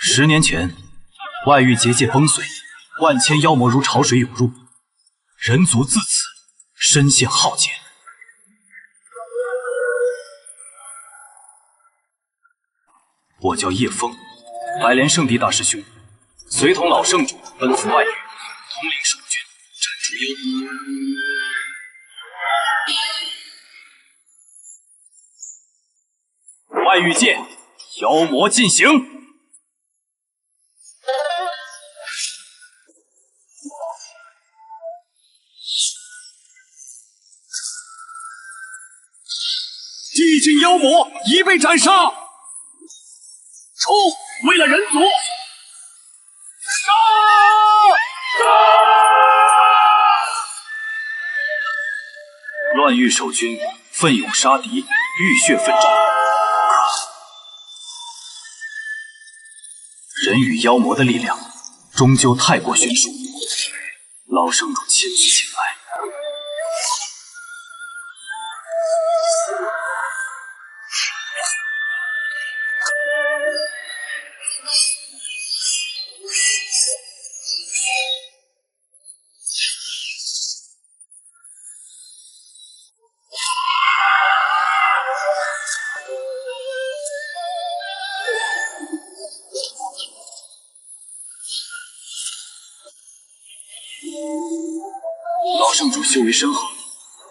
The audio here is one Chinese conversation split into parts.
10年前，外域结界崩碎，万千妖魔如潮水涌入，人族自此深陷浩劫。我叫叶枫，白莲圣地大师兄，随同老圣主奔赴外域，统领守军，斩除妖魔。外域界，妖魔尽行！地境妖魔已被斩杀！冲！为了人族！杀！乱域守军奋勇杀敌，浴血奋战。人与妖魔的力量终究太过悬殊，老圣主亲自前来。老圣主修为深厚，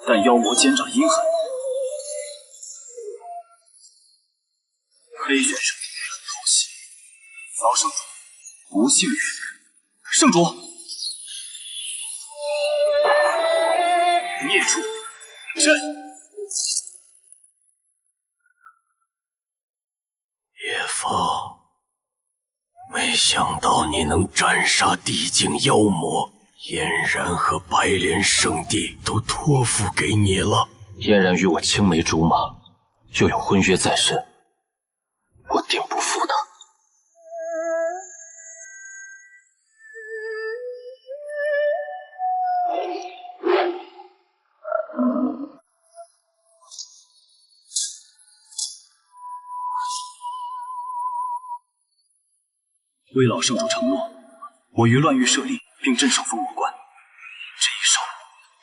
但妖魔奸诈阴狠，黑玄圣偷袭。老圣主不幸运。圣主，孽畜，朕。叶枫，没想到你能斩杀地境妖魔。嫣然和白莲圣地都托付给你了。嫣然与我青梅竹马，又有婚约在身，我定不负她。为老圣主承诺，我于乱域设立，并镇守烽火关，这一守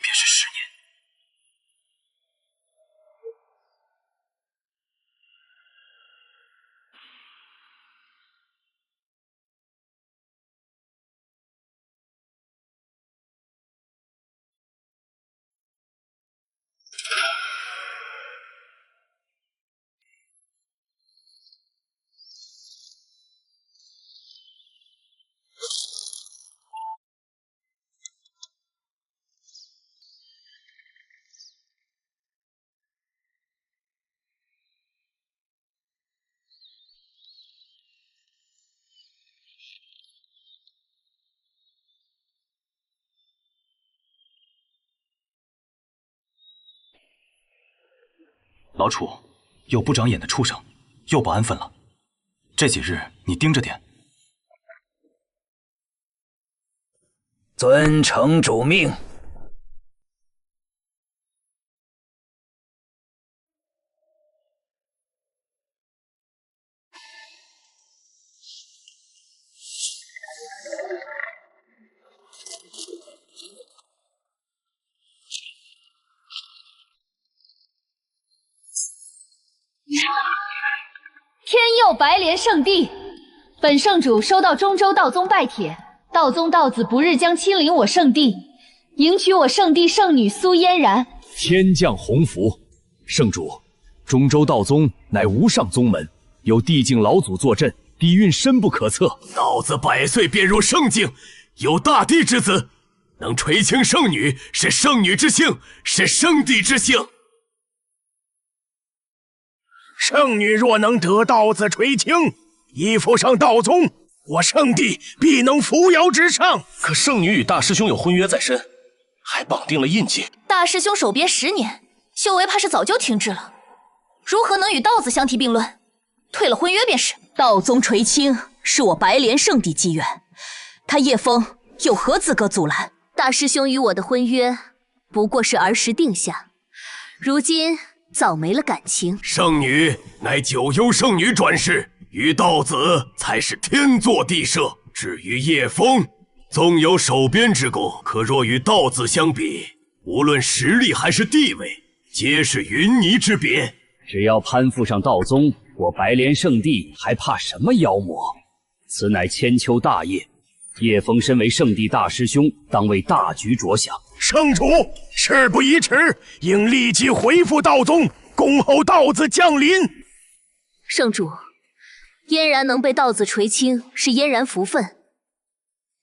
便是10年。老楚，有不长眼的畜生，又不安分了。这几日你盯着点。遵城主命。天佑白莲圣地，本圣主收到中州道宗拜帖，道宗道子不日将亲临我圣地，迎娶我圣地圣女苏嫣然。天降鸿福，圣主，中州道宗乃无上宗门，有地境老祖坐镇，底蕴深不可测。道子100岁便入圣境，有大帝之子，能垂青圣女，是圣女之幸，是圣帝之幸。圣女若能得道子垂青，依附上道宗，我圣地必能扶摇直上。可圣女与大师兄有婚约在身，还绑定了印记。大师兄守别10年，修为怕是早就停滞了，如何能与道子相提并论？退了婚约便是。道宗垂青是我白莲圣地机缘，他叶枫有何资格阻拦？大师兄与我的婚约不过是儿时定下，如今早没了感情。圣女乃九幽圣女转世，与道子才是天作地设。至于叶枫，纵有守边之功，可若与道子相比，无论实力还是地位，皆是云泥之别。只要攀附上道宗，我白莲圣地还怕什么妖魔？此乃千秋大业，叶枫身为圣地大师兄，当为大局着想。圣主，事不宜迟，应立即回复道宗，恭候道子降临。圣主，嫣然能被道子垂青是嫣然福分，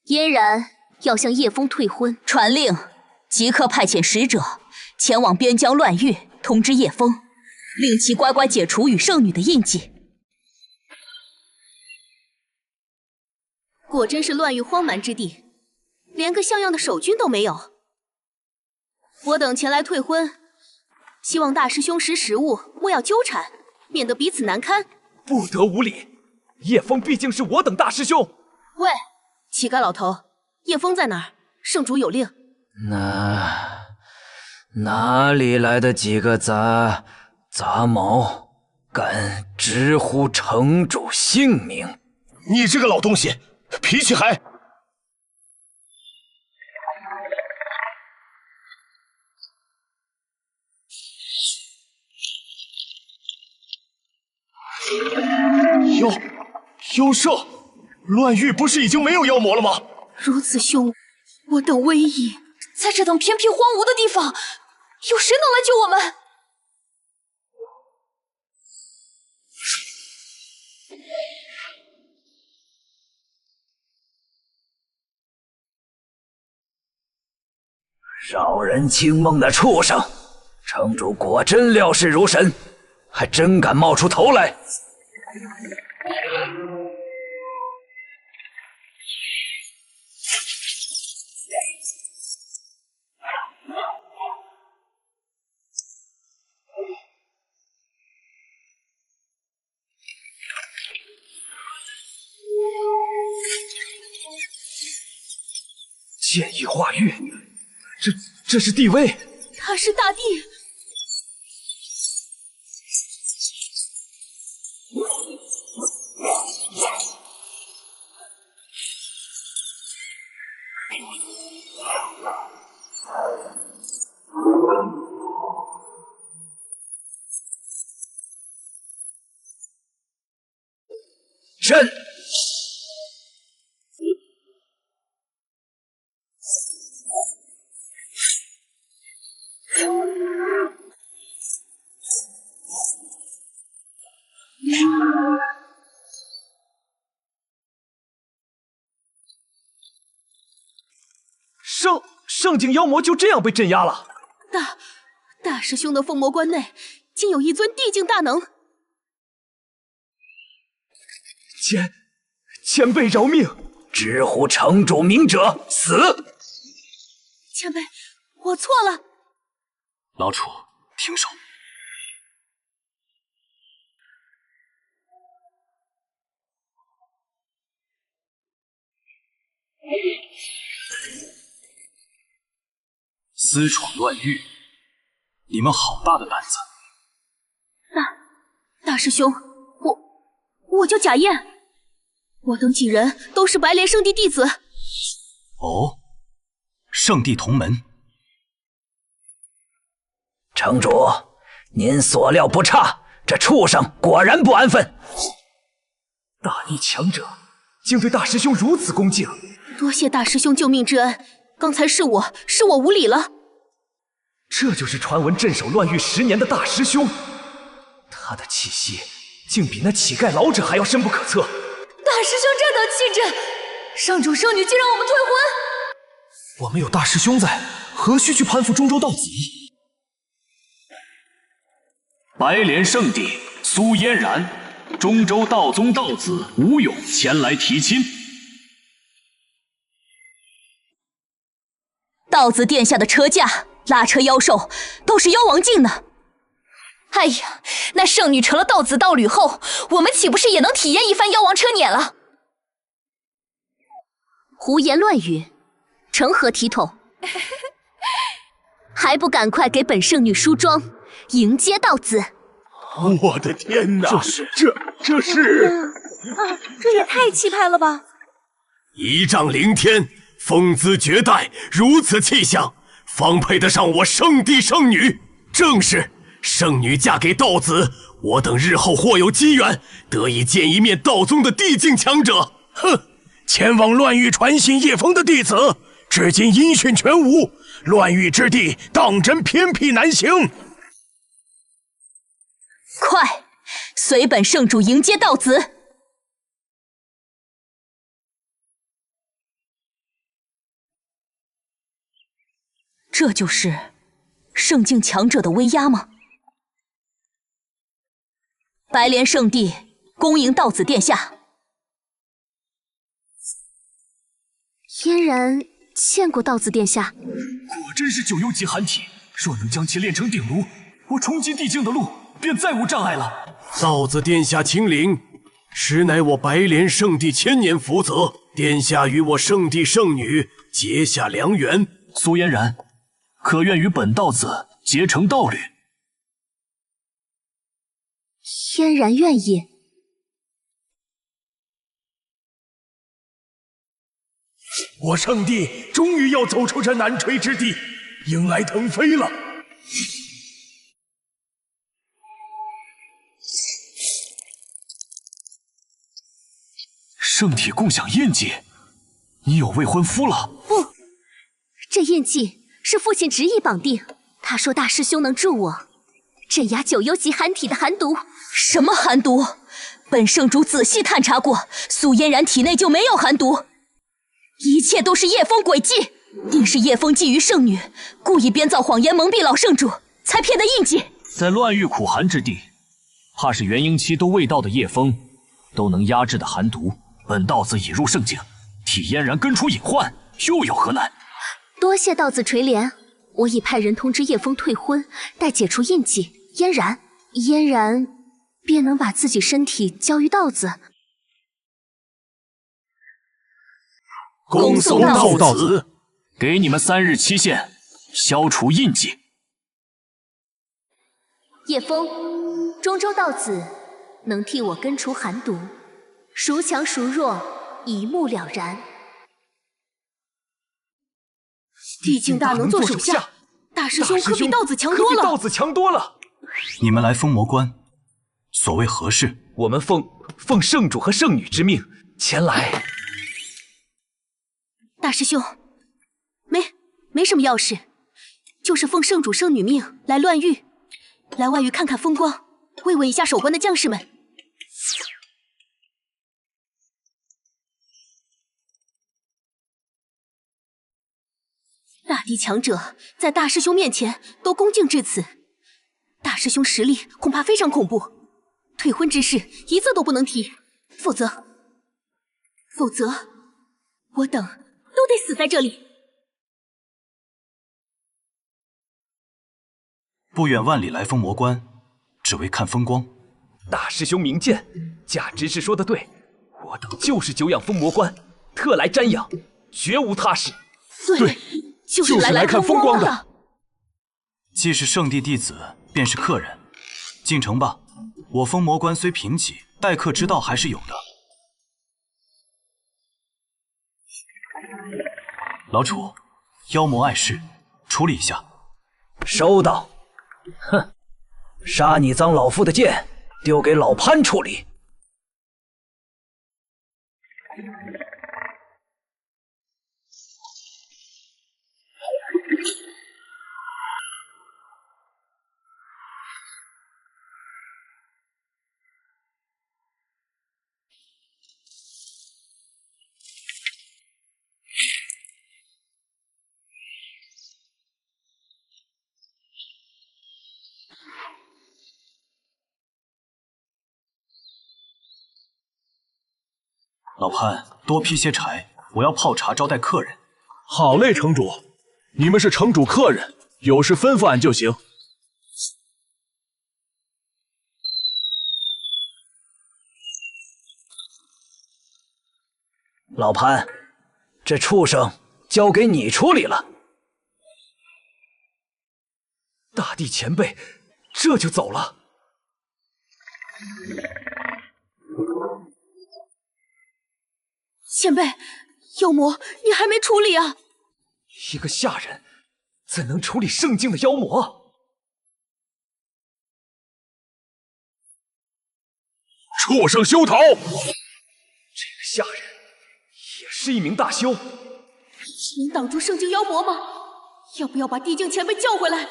嫣然要向叶枫退婚。传令，即刻派遣使者前往边疆乱域，通知叶枫，令其乖乖解除与圣女的印记。果真是乱域荒蛮之地，连个像样的守军都没有。我等前来退婚，希望大师兄识时务，莫要纠缠，免得彼此难堪。不得无礼！叶枫毕竟是我等大师兄。喂，乞丐老头，叶枫在哪儿？圣主有令。哪里来的几个杂毛，敢直呼城主姓名？你这个老东西，脾气还……妖兽，乱域不是已经没有妖魔了吗？如此凶武，我等危矣！在这等偏僻荒芜的地方，有谁能来救我们？扰人清梦的畜生！城主果真料事如神，还真敢冒出头来！剑意化玉，这是地位？他是大帝。朕圣境妖魔就这样被镇压了。大师兄的封魔关内竟有一尊地境大能。前辈饶命！直呼城主名者死！前辈，我错了。老楚，停手！私闯乱域，你们好大的胆子！大师兄，我叫贾燕，我等几人都是白莲圣地弟子。哦，圣地同门。城主，您所料不差，这畜生果然不安分。大逆强者，竟对大师兄如此恭敬。多谢大师兄救命之恩，刚才是我无礼了。这就是传闻镇守乱域10年的大师兄，他的气息竟比那乞丐老者还要深不可测。大师兄这等气质，圣主圣女竟让我们退婚。我们有大师兄在，何须去攀附中州道子？白莲圣地苏嫣然，中州道宗道子吴勇前来提亲。道子殿下的车驾拉车妖兽都是妖王境呢。哎呀，那圣女成了道子道侣后，我们岂不是也能体验一番妖王车辇了？胡言乱语，成何体统？还不赶快给本圣女梳妆，迎接道子！我的天哪，这是这也太气派了吧！一丈凌天，风姿绝代，如此气象，方配得上我圣帝圣女。正是圣女嫁给道子，我等日后或有机缘，得以见一面道宗的地境强者。哼，前往乱域传信叶枫的弟子，至今音讯全无，乱域之地当真偏僻难行。快，随本圣主迎接道子。这就是圣境强者的威压吗？白莲圣地恭迎道子殿下。嫣然见过道子殿下，果真是9幽级寒体，若能将其炼成鼎炉，我冲击地境的路便再无障碍了。道子殿下亲临，实乃我白莲圣地千年福泽，殿下与我圣地圣女结下良缘。苏嫣然，可愿与本道子结成道侣？嫣然愿意。我圣地终于要走出这难垂之地，迎来腾飞了。圣体共享印记，你有未婚夫了？不，这印记是父亲执意绑定。他说大师兄能助我镇压9幽级寒体的寒毒。什么寒毒？本圣主仔细探查过，苏嫣然体内就没有寒毒，一切都是叶枫诡计，定是叶枫觊觎圣女，故意编造谎言蒙蔽老圣主，才骗得印记。在乱域苦寒之地，怕是元婴期都未到的叶枫都能压制的寒毒。本道子已入圣境，替嫣然根除隐患，又有何难？多谢道子垂怜，我已派人通知叶枫退婚，待解除印记，嫣然便能把自己身体交于道子。恭送道子，给你们3日期限，消除印记。叶枫，中州道子能替我根除寒毒，孰强孰弱，一目了然。地境大能做手下，大师兄可比道子强多了。道子强多了。你们来封魔关，所谓何事？我们奉圣主和圣女之命前来。大师兄，没什么要事，就是奉圣主圣女命来乱域，来外域看看风光，慰问一下守关的将士们。大地强者在大师兄面前都恭敬至此，大师兄实力恐怕非常恐怖，退婚之事一字都不能提，否则我等都得死在这里。不远万里来封魔关，只为看风光。大师兄明鉴，贾执事说的对，我等就是久仰封魔关，特来瞻仰，绝无他事。对，就是来看风光的。既是圣地弟子，便是客人，进城吧。我封魔关虽贫瘠，待客之道还是有的。老楚，妖魔碍事，处理一下。收到。哼，杀你脏老夫的剑，丢给老潘处理。老潘，多劈些柴，我要泡茶招待客人。好嘞，城主，你们是城主客人，有事吩咐俺就行。老潘，这畜生交给你处理了。大帝前辈这就走了？前辈，妖魔你还没处理啊？一个下人怎能处理圣境的妖魔？畜生休逃！这个下人也是一名大修，能挡住圣境妖魔吗？要不要把地境前辈叫回来？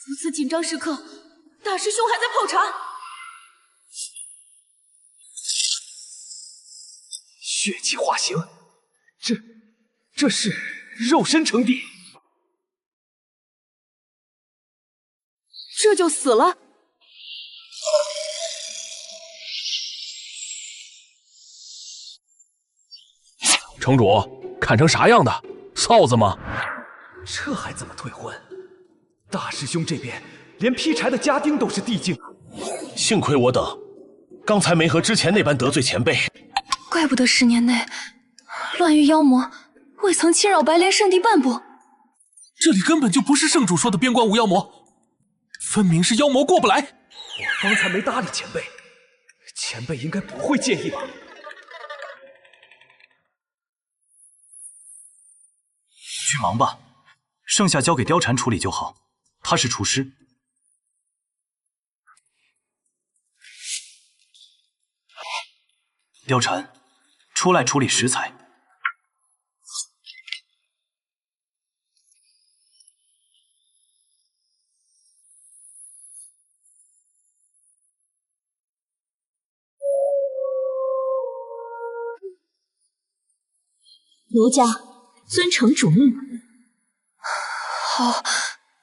如此紧张时刻，大师兄还在泡茶。血气化形，这是肉身成帝，这就死了？城主，看成啥样的？臊子吗？这还怎么退婚？大师兄这边连劈柴的家丁都是地境，幸亏我等刚才没和之前那般得罪前辈。怪不得10年内乱域妖魔未曾侵扰白莲圣地半步。这里根本就不是圣主说的边关无妖魔，分明是妖魔过不来。我方才没搭理前辈，前辈应该不会介意吧？去忙吧，剩下交给貂蝉处理就好，他是厨师。貂蝉，出来处理食材。奴家尊城主目。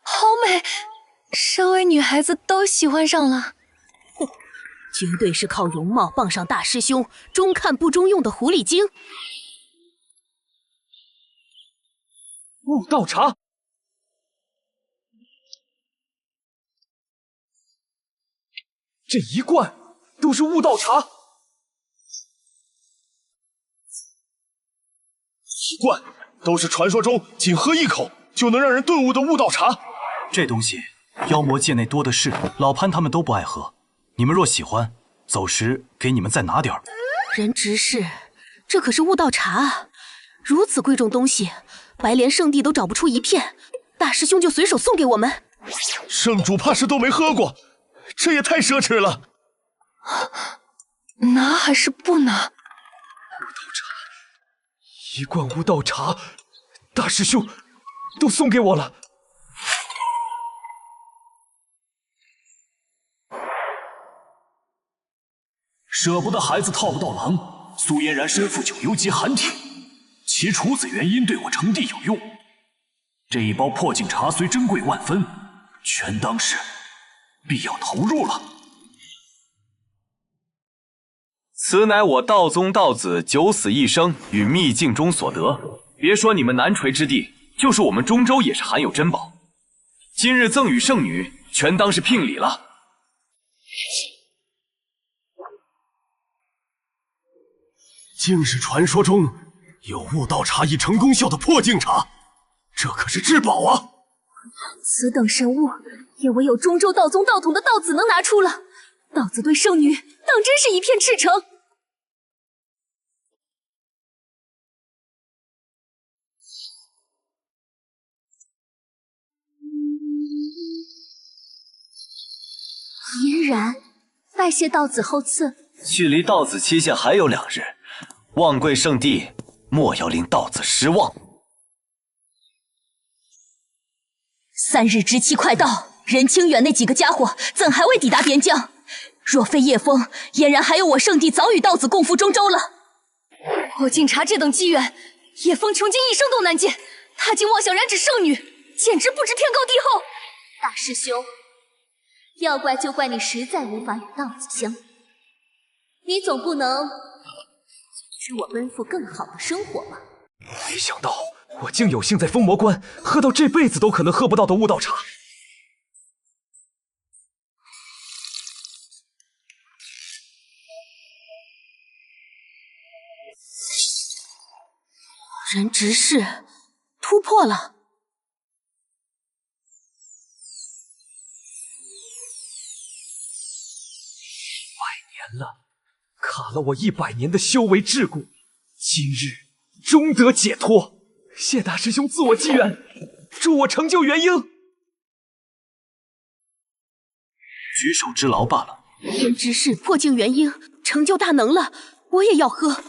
好美，身为女孩子都喜欢上了。绝对是靠容貌傍上大师兄，中看不中用的狐狸精。悟道茶，这一罐都是悟道茶，一罐都是传说中仅喝一口就能让人顿悟的悟道茶。这东西妖魔界内多的是，老潘他们都不爱喝。你们若喜欢，走时给你们再拿点儿。人执事，这可是悟道茶啊！如此贵重东西，白莲圣地都找不出一片，大师兄就随手送给我们。圣主怕是都没喝过，这也太奢侈了。拿还是不拿？悟道茶，一罐悟道茶，大师兄都送给我了。舍不得孩子套不到狼，苏嫣然身负九幽级寒体，其处子原因对我成帝有用。这一包破镜茶虽珍贵万分，全当是必要投入了。此乃我道宗道子九死一生与秘境中所得。别说你们南陲之地，就是我们中州也是罕有珍宝。今日赠与圣女，全当是聘礼了。竟是传说中有悟道茶一成功效的破镜茶，这可是至宝啊！此等神物，也唯有中州道宗道统的道子能拿出了。道子对圣女，当真是一片赤诚。嫣然，拜谢道子厚赐。距离道子期限还有2日，望贵圣帝莫要令道子失望。3日之期快到，任清远那几个家伙怎还未抵达边疆？若非叶枫，嫣然还有我圣帝早与道子共赴中州了。破镜茶这等机缘，叶枫穷尽一生都难见，他竟妄想染指圣女，简直不知天高地厚。大师兄，要怪就怪你实在无法与道子相比，你总不能与我奔赴更好的生活吧？没想到我竟有幸在封魔关喝到这辈子都可能喝不到的悟道茶。人执事突破了。了，卡了我100年的修为桎梏，今日终得解脱。谢大师兄赐我机缘，助我成就元婴。举手之劳罢了。天之势破镜元婴，成就大能了，我也要喝。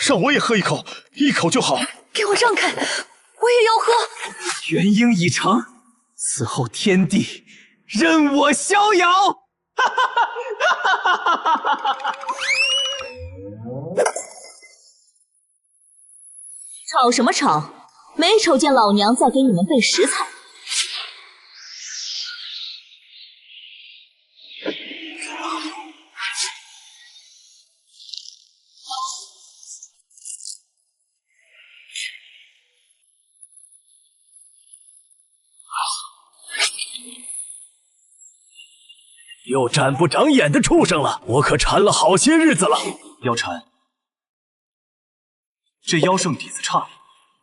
让我也喝一口，一口就好。给我让开，我也要喝。元婴已成，此后天地任我逍遥。哈哈哈哈哈哈！吵什么吵？没瞅见老娘在给你们备食材。又展不长眼的畜生了，我可馋了好些日子了。貂蝉，这妖圣底子差，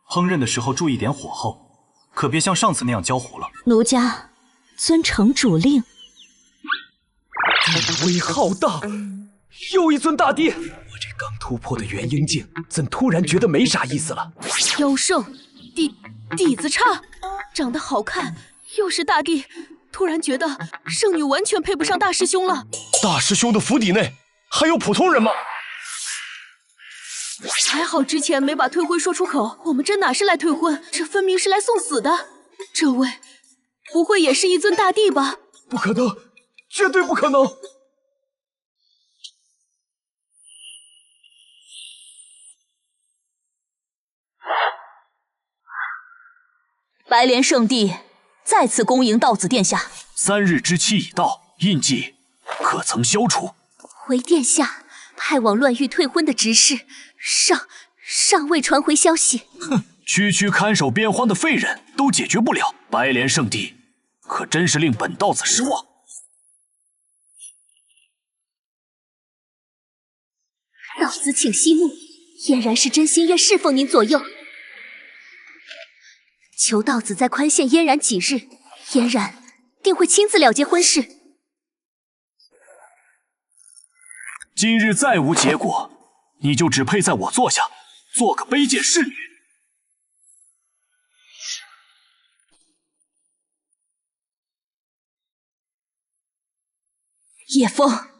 烹饪的时候注意点火候，可别像上次那样焦糊了。奴家遵城主令。地威浩大，又一尊大帝。我这刚突破的元婴境，怎突然觉得没啥意思了？妖圣底子差，长得好看，又是大帝。突然觉得圣女完全配不上大师兄了。大师兄的府邸内还有普通人吗？还好之前没把退婚说出口，我们这哪是来退婚，这分明是来送死的。这位不会也是一尊大帝吧？不可能，绝对不可能！白莲圣地再次恭迎道子殿下。3日之期已到，印记可曾消除？回殿下，派往乱域退婚的执事尚未传回消息。哼，区看守边荒的废人都解决不了，白莲圣地可真是令本道子失望。道子请息怒，嫣然是真心愿侍奉您左右。求道子再宽限嫣然几日，嫣然定会亲自了结婚事。今日再无结果，你就只配在我座下做个卑贱侍女。叶枫，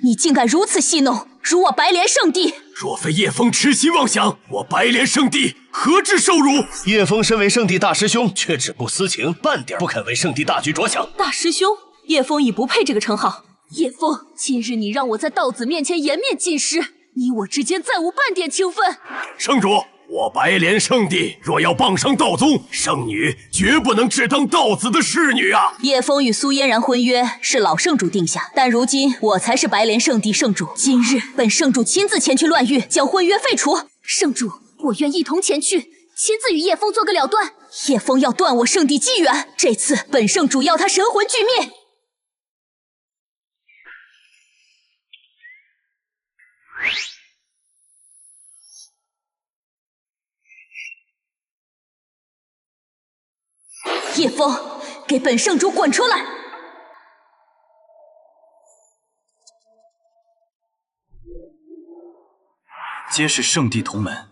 你竟敢如此戏弄，辱我白莲圣地！若非叶枫痴心妄想，我白莲圣地何至受辱？叶枫身为圣地大师兄，却只顾私情，半点不肯为圣地大局着想。大师兄，叶枫已不配这个称号。叶枫，今日你让我在道子面前颜面尽失，你我之间再无半点情分。圣主，我白莲圣地若要傍上道宗，圣女绝不能只当道子的侍女啊！叶枫与苏嫣然婚约是老圣主定下，但如今我才是白莲圣地圣主，今日本圣主亲自前去乱域，将婚约废除。圣主，我愿一同前去，亲自与叶枫做个了断。叶枫要断我圣地机缘，这次本圣主要他神魂俱灭。叶枫，给本圣主滚出来！皆是圣地同门，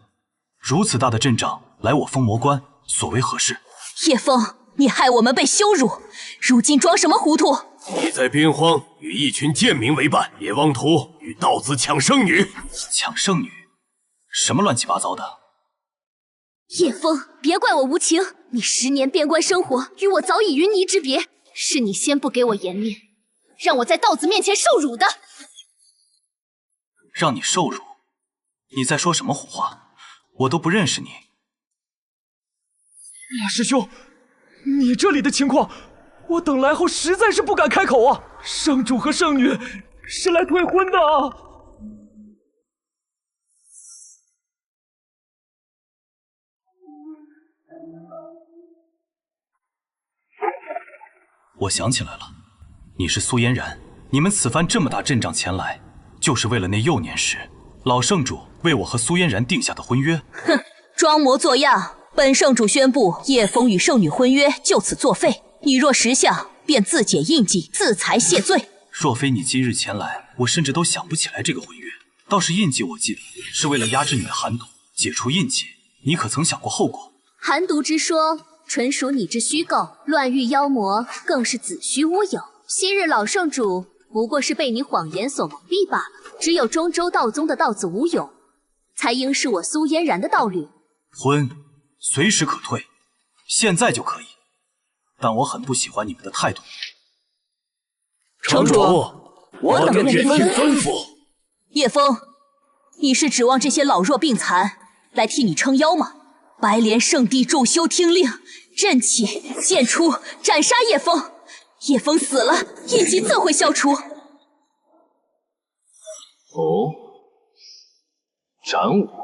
如此大的阵仗来我封魔关，所为何事？叶枫，你害我们被羞辱，如今装什么糊涂？你在边荒与一群贱民为伴，也妄图与道子抢圣女。抢圣女？什么乱七八糟的？叶枫，别怪我无情，你10年边关生活，与我早已云泥之别，是你先不给我颜面，让我在道子面前受辱的。让你受辱？你在说什么胡话？我都不认识你。大师兄，你这里的情况，我等来后实在是不敢开口啊。圣主和圣女是来退婚的啊。我想起来了，你是苏嫣然。你们此番这么大阵仗前来，就是为了那幼年时老圣主为我和苏嫣然定下的婚约。哼，装模作样。本圣主宣布叶枫与圣女婚约就此作废，你若识相，便自解印记，自裁谢罪。若非你今日前来，我甚至都想不起来这个魂月。倒是印记，我记得是为了压制你的寒毒，解除印记。你可曾想过后果？寒毒之说，纯属你之虚构，乱域妖魔更是子虚乌有。昔日老圣主不过是被你谎言所蒙蔽罢了。只有中州道宗的道子无勇，才应是我苏嫣然的道侣。婚随时可退，现在就可以。但我很不喜欢你们的态度。城主，我等愿听吩咐。叶枫，你是指望这些老弱病残来替你撑腰吗？白莲圣地众修听令，阵起现出，斩杀叶枫。叶枫死了，印记自会消除。哦，斩我？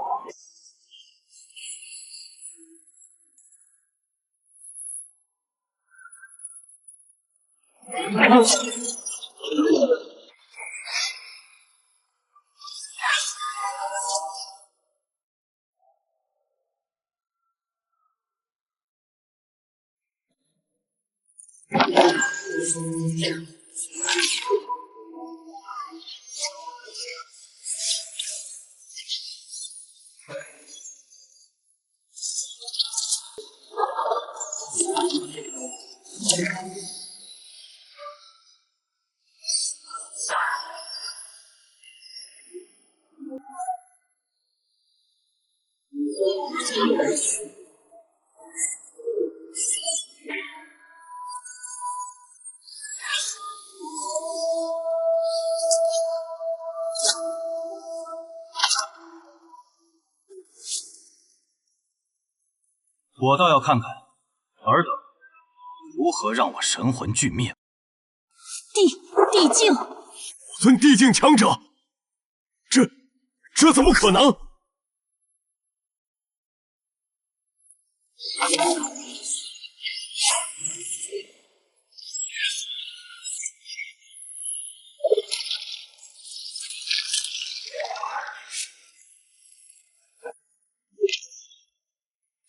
我倒要看看尔等如何让我神魂俱灭。地境，我尊地境强者，这怎么可能？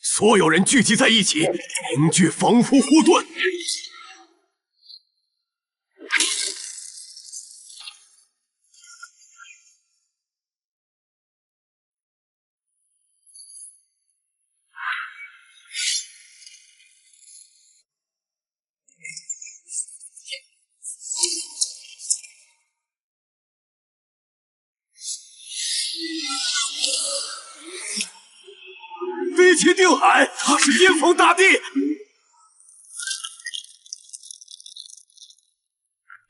所有人聚集在一起，凝聚防护护盾。飞骑定海，他是巅峰大帝。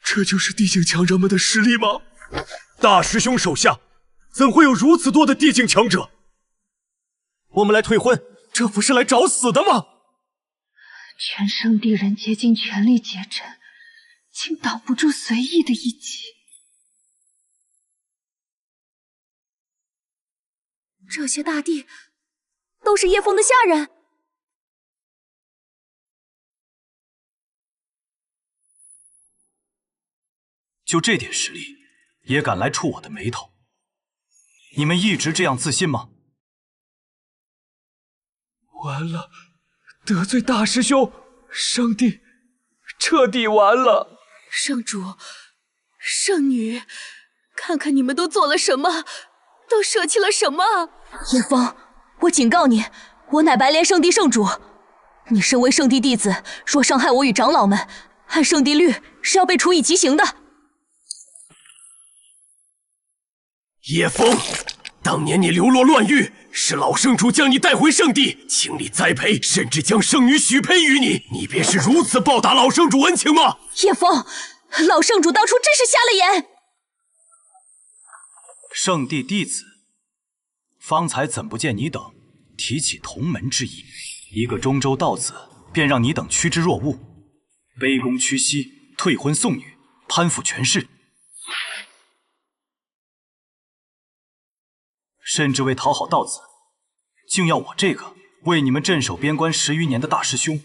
这就是地境强者们的实力吗？大师兄手下怎会有如此多的地境强者？我们来退婚，这不是来找死的吗？全圣地人竭尽全力结阵，竟挡不住随意的一击。这些大帝都是叶枫的下人。就这点实力，也敢来触我的眉头？你们一直这样自信吗？完了，得罪大师兄，圣地彻底完了。圣主，圣女，看看你们都做了什么，都舍弃了什么？叶枫，我警告你，我乃白莲圣地圣主，你身为圣地弟子，若伤害我与长老们，按圣地律是要被处以极刑的。叶枫，当年你流落乱域，是老圣主将你带回圣地，倾力栽培，甚至将圣女许配于你，你便是如此报答老圣主恩情吗？叶枫，老圣主当初真是瞎了眼。圣地弟子，方才怎不见你等提起同门之意？一个中州道子，便让你等趋之若鹜，卑躬屈膝，退婚送女，攀附权势。甚至为讨好道子，竟要我这个为你们镇守边关10余年的大师兄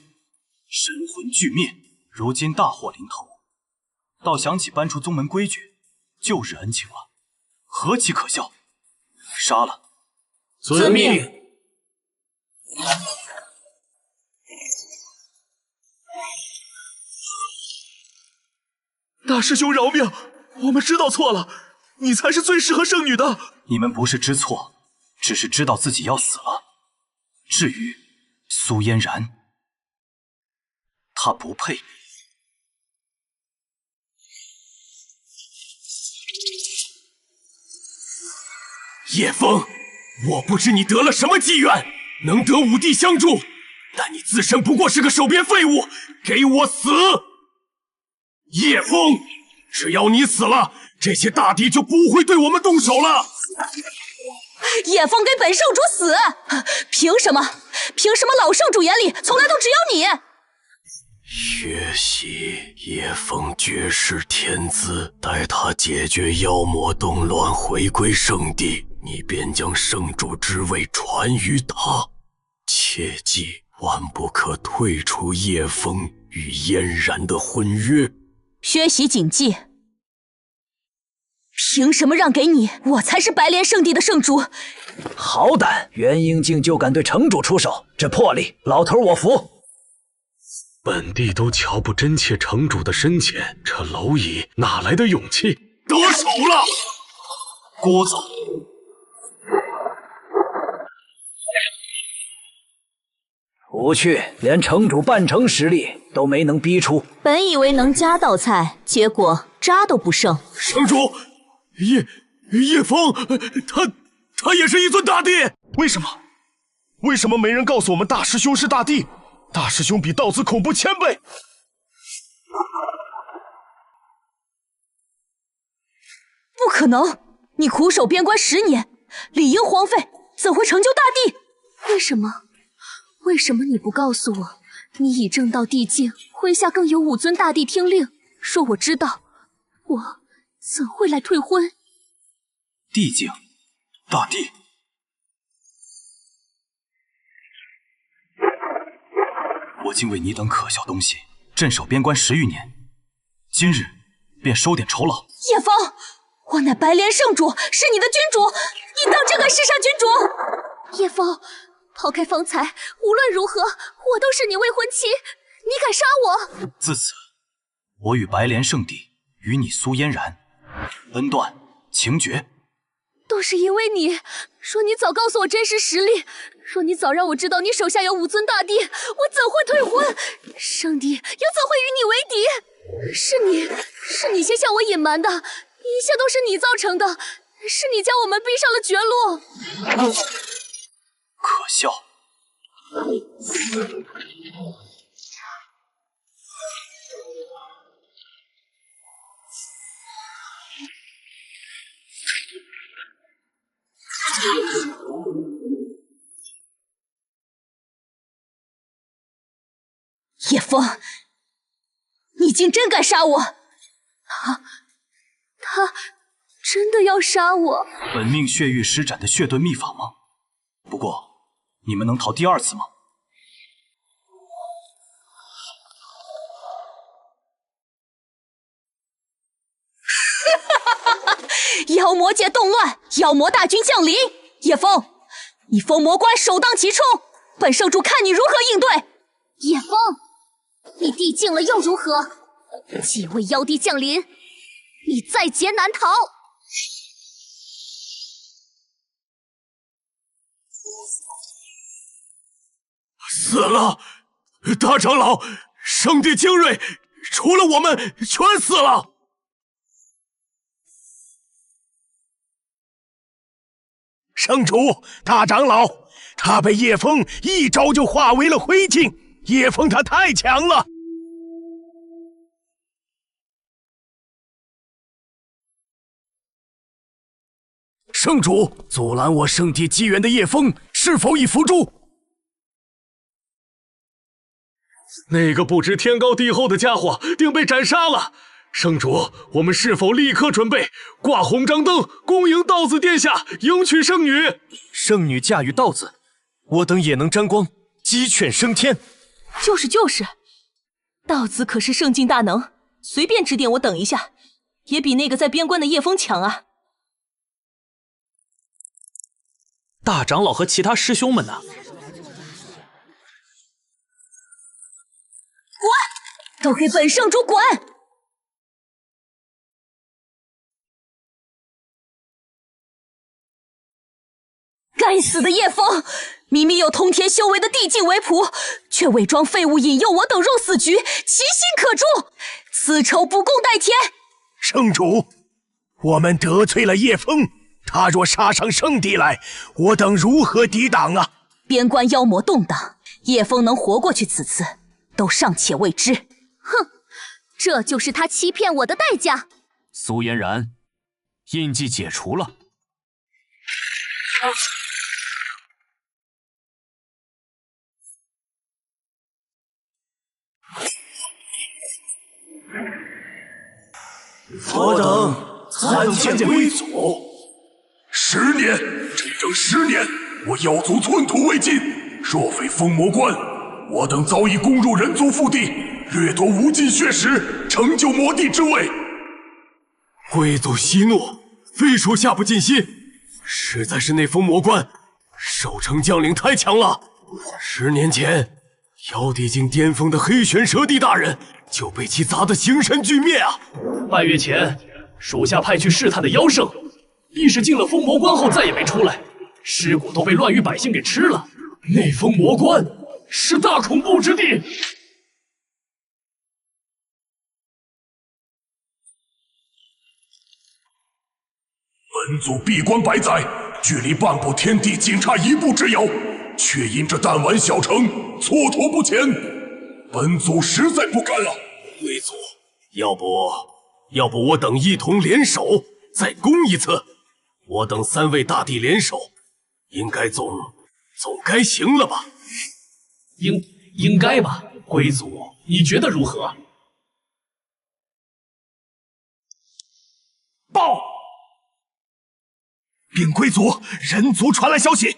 神魂俱灭。如今大祸临头，倒想起搬出宗门规矩，旧日恩情了，何其可笑！杀了！遵命。大师兄饶命，我们知道错了，你才是最适合圣女的。你们不是知错，只是知道自己要死了。至于苏嫣然，她不配。叶枫，我不知你得了什么机缘，能得五帝相助，但你自身不过是个手边废物，给我死！叶枫，只要你死了，这些大帝就不会对我们动手了。叶枫给本圣主死，凭什么？凭什么老圣主眼里从来都只有你？血洗叶枫绝世天资，待他解决妖魔动乱，回归圣地，你便将圣主之位传于他。切记，万不可退出叶枫与嫣然的婚约。薛喜谨记。凭什么让给你？我才是白莲圣地的圣主。好胆，袁英静就敢对城主出手，这魄力，老头我服。本地都瞧不真切城主的深浅，这蝼蚁哪来的勇气？得手了！聒噪！无趣，连城主半成实力都没能逼出。本以为能夹道菜，结果渣都不剩。城主，叶枫，他也是一尊大帝。为什么？为什么没人告诉我们大师兄是大帝？大师兄比道子恐怖1000倍。不可能！你苦守边关10年，理应荒废，怎会成就大帝？为什么？为什么你不告诉我，你已证到地境，麾下更有5尊大帝听令？说我知道，我怎会来退婚？地境，大帝。我竟为你等可笑东西镇守边关10余年，今日便收点酬劳。叶枫，我乃白莲圣主，是你的君主，你当真敢弑杀君主？叶枫，抛开方才，无论如何，我都是你未婚妻，你敢杀我？自此，我与白莲圣地与你苏嫣然恩断情绝。都是因为你，说你早告诉我真实实力，说你早让我知道你手下有5尊大帝，我怎会退婚？圣帝又怎会与你为敌？是你先向我隐瞒的，一切都是你造成的，是你将我们逼上了绝路。可笑！叶枫，你竟真敢杀我！他真的要杀我？本命血域施展的血遁秘法吗？不过，你们能逃第2次吗？妖魔界动乱，妖魔大军降临。叶枫，你封魔关首当其冲，本圣主看你如何应对。叶枫，你地境了又如何？几位妖帝降临，你在劫难逃。死了！大长老，圣地精锐，除了我们，全死了。圣主，大长老，他被叶枫一招就化为了灰烬。叶枫他太强了。圣主，阻拦我圣地机缘的叶枫是否已伏诛？那个不知天高地厚的家伙定被斩杀了。圣主，我们是否立刻准备挂红章灯，恭迎道子殿下迎娶圣女？圣女驾驭道子，我等也能沾光，鸡犬升天。就是，道子可是圣境大能，随便指点我等一下，也比那个在边关的叶枫强啊。大长老和其他师兄们呢？滚！都给本圣主滚！死的叶枫，明明有通天修为的地境为仆，却伪装废物引诱我等入死局，其心可诛，此仇不共戴天。圣主，我们得罪了叶枫，他若杀上圣地来，我等如何抵挡啊？边关妖魔动荡，叶枫能活过去此次，都尚且未知。哼，这就是他欺骗我的代价。苏嫣然，印记解除了。我等参见归祖。10年，整整10年，我妖族寸土未进。若非封魔关，我等早已攻入人族腹地，掠夺无尽血石，成就魔帝之位。贵族息怒，非属下不尽心。实在是那封魔关守城将领太强了。10年前，妖帝境巅峰的黑玄蛇帝大人就被其砸得形神俱灭啊！半月前，属下派去试探的妖圣，亦是进了封魔关后再也没出来，尸骨都被乱域百姓给吃了。那封魔关是大恐怖之地。本族闭关百载，距离半步天地仅差1步之遥，却因这弹丸小城蹉跎不前，本族实在不甘了。贵族，要不我等一同联手再攻一次？我等3位大帝联手，应该总该行了吧？应该吧，贵族，你觉得如何？报！禀贵族，人族传来消息，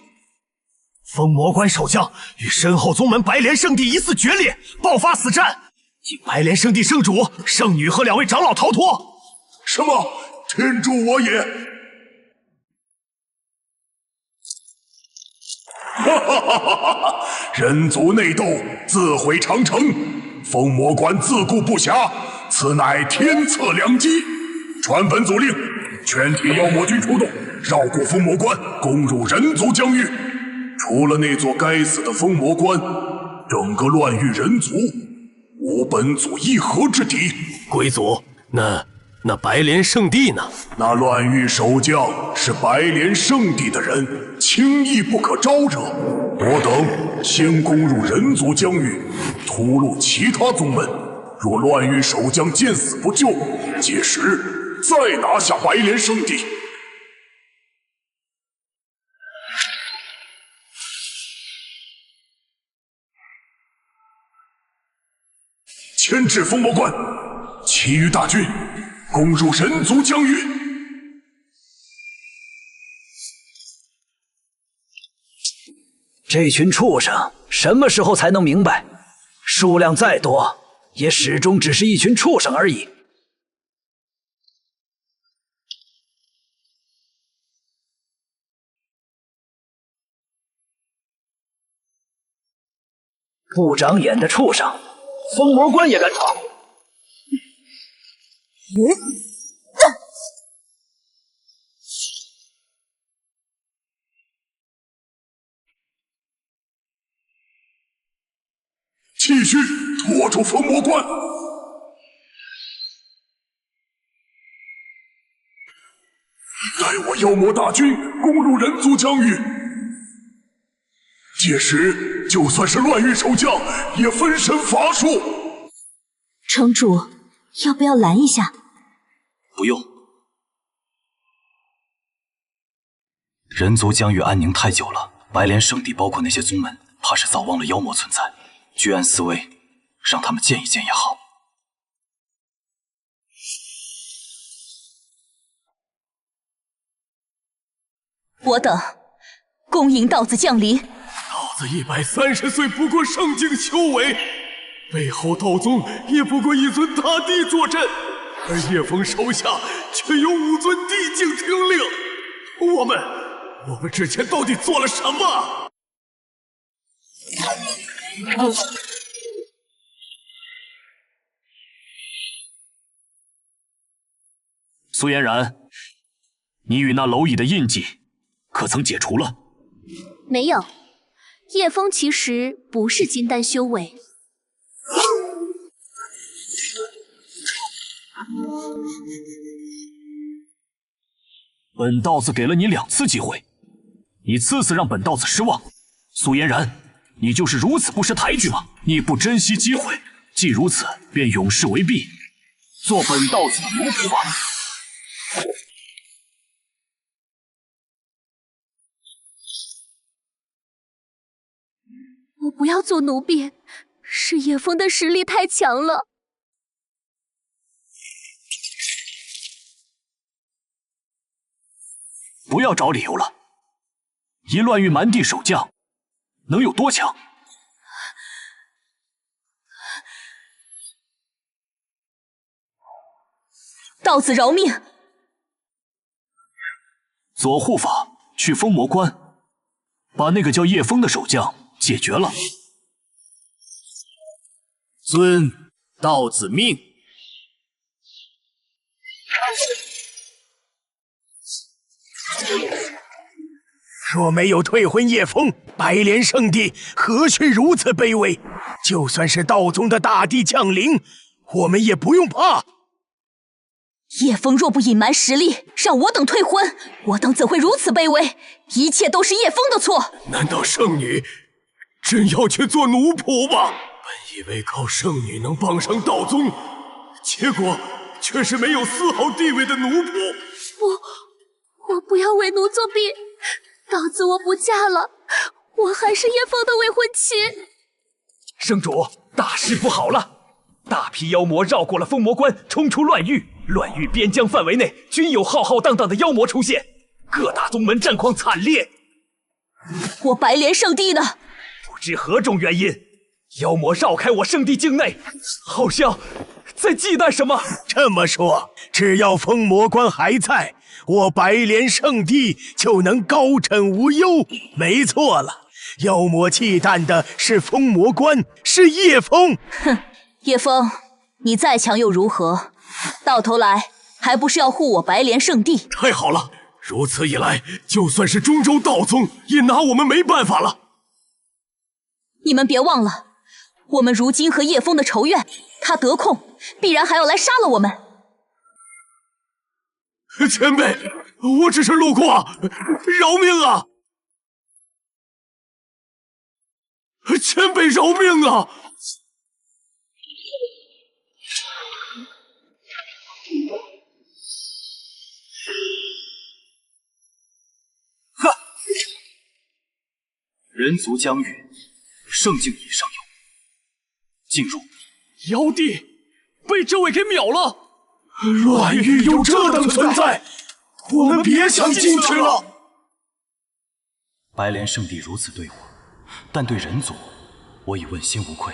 封魔关守将与身后宗门白莲圣地疑似决裂，爆发死战，经白莲圣地圣主、圣女和2位长老逃脱。什么？天助我也！哈哈哈哈哈！人族内斗，自毁长城，封魔关自顾不暇，此乃天策良机。传本族令，全体妖魔军出动，绕过封魔关，攻入人族疆域。除了那座该死的封魔关，整个乱域人族无本族一合之敌。贵族，那白莲圣地呢？那乱域守将是白莲圣地的人，轻易不可招惹。我等先攻入人族疆域，突入其他宗门。若乱域守将见死不救，届时再拿下白莲圣地。牵制封魔关，其余大军攻入人族疆域。这群畜生什么时候才能明白，数量再多，也始终只是一群畜生而已。不长眼的畜生，封魔关也敢闯！继续拖住封魔关！待我妖魔大军攻入人族疆域，届时就算是乱域守将，也分身乏术。城主，要不要拦一下？不用。人族疆域安宁太久了，白莲圣地包括那些宗门，怕是早忘了妖魔存在。居安思危，让他们见一见也好。我等恭迎道子降临。道子130岁，不过圣境修为，背后道宗也不过一尊大帝坐镇，而叶枫手下却有5尊地境听令。我们之前到底做了什么？苏嫣然，你与那蝼蚁的印记可曾解除了？没有，叶枫其实不是金丹修为。本道子给了你2次机会，你次次让本道子失望。苏嫣然，你就是如此不识抬举吗？你不珍惜机会，既如此，便永世为婢，做本道子的奴仆吧。我不要做奴婢，是叶枫的实力太强了。不要找理由了，一乱玉蛮地守将能有多强？道子饶命！左护法去封魔关，把那个叫叶枫的守将解决了。遵道子命。若没有退婚叶枫，白莲圣地何须如此卑微？就算是道宗的大帝降临，我们也不用怕。叶枫若不隐瞒实力，让我等退婚，我等怎会如此卑微？一切都是叶枫的错。难道圣女真要去做奴仆吗？本以为靠圣女能傍上道宗，结果却是没有丝毫地位的奴仆。不，我不要为奴作婢。道子，我不嫁了，我还是叶枫的未婚妻。圣主，大事不好了！大批妖魔绕过了封魔关，冲出乱域，乱域边疆范围内均有浩浩荡荡的妖魔出现，各大宗门战况惨烈。我白莲圣地呢？不知何种原因，妖魔绕开我圣地境内，好像在忌惮什么。这么说，只要封魔关还在，我白莲圣地就能高枕无忧。没错了，妖魔忌惮的是封魔关，是叶枫。哼，叶枫，你再强又如何？到头来还不是要护我白莲圣地？太好了，如此一来，就算是中州道宗也拿我们没办法了。你们别忘了，我们如今和叶枫的仇怨，他得空必然还要来杀了我们。前辈，我只是路过，饶命啊！前辈饶命啊！呵，人族疆域，圣境以上有，进入。妖帝被这位给秒了。乱域有这等存在，我们别想进去了。白莲圣地如此对我，但对人族，我已问心无愧。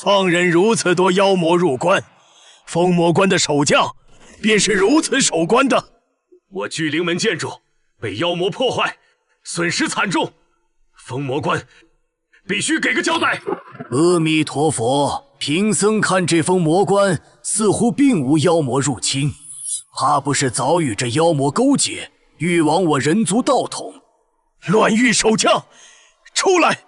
放任如此多妖魔入关，封魔关的守将便是如此守关的。我聚灵门建筑被妖魔破坏，损失惨重，封魔关必须给个交代。阿弥陀佛，贫僧看这封魔关似乎并无妖魔入侵，怕不是早与这妖魔勾结，欲亡我人族道统。乱域守将，出来！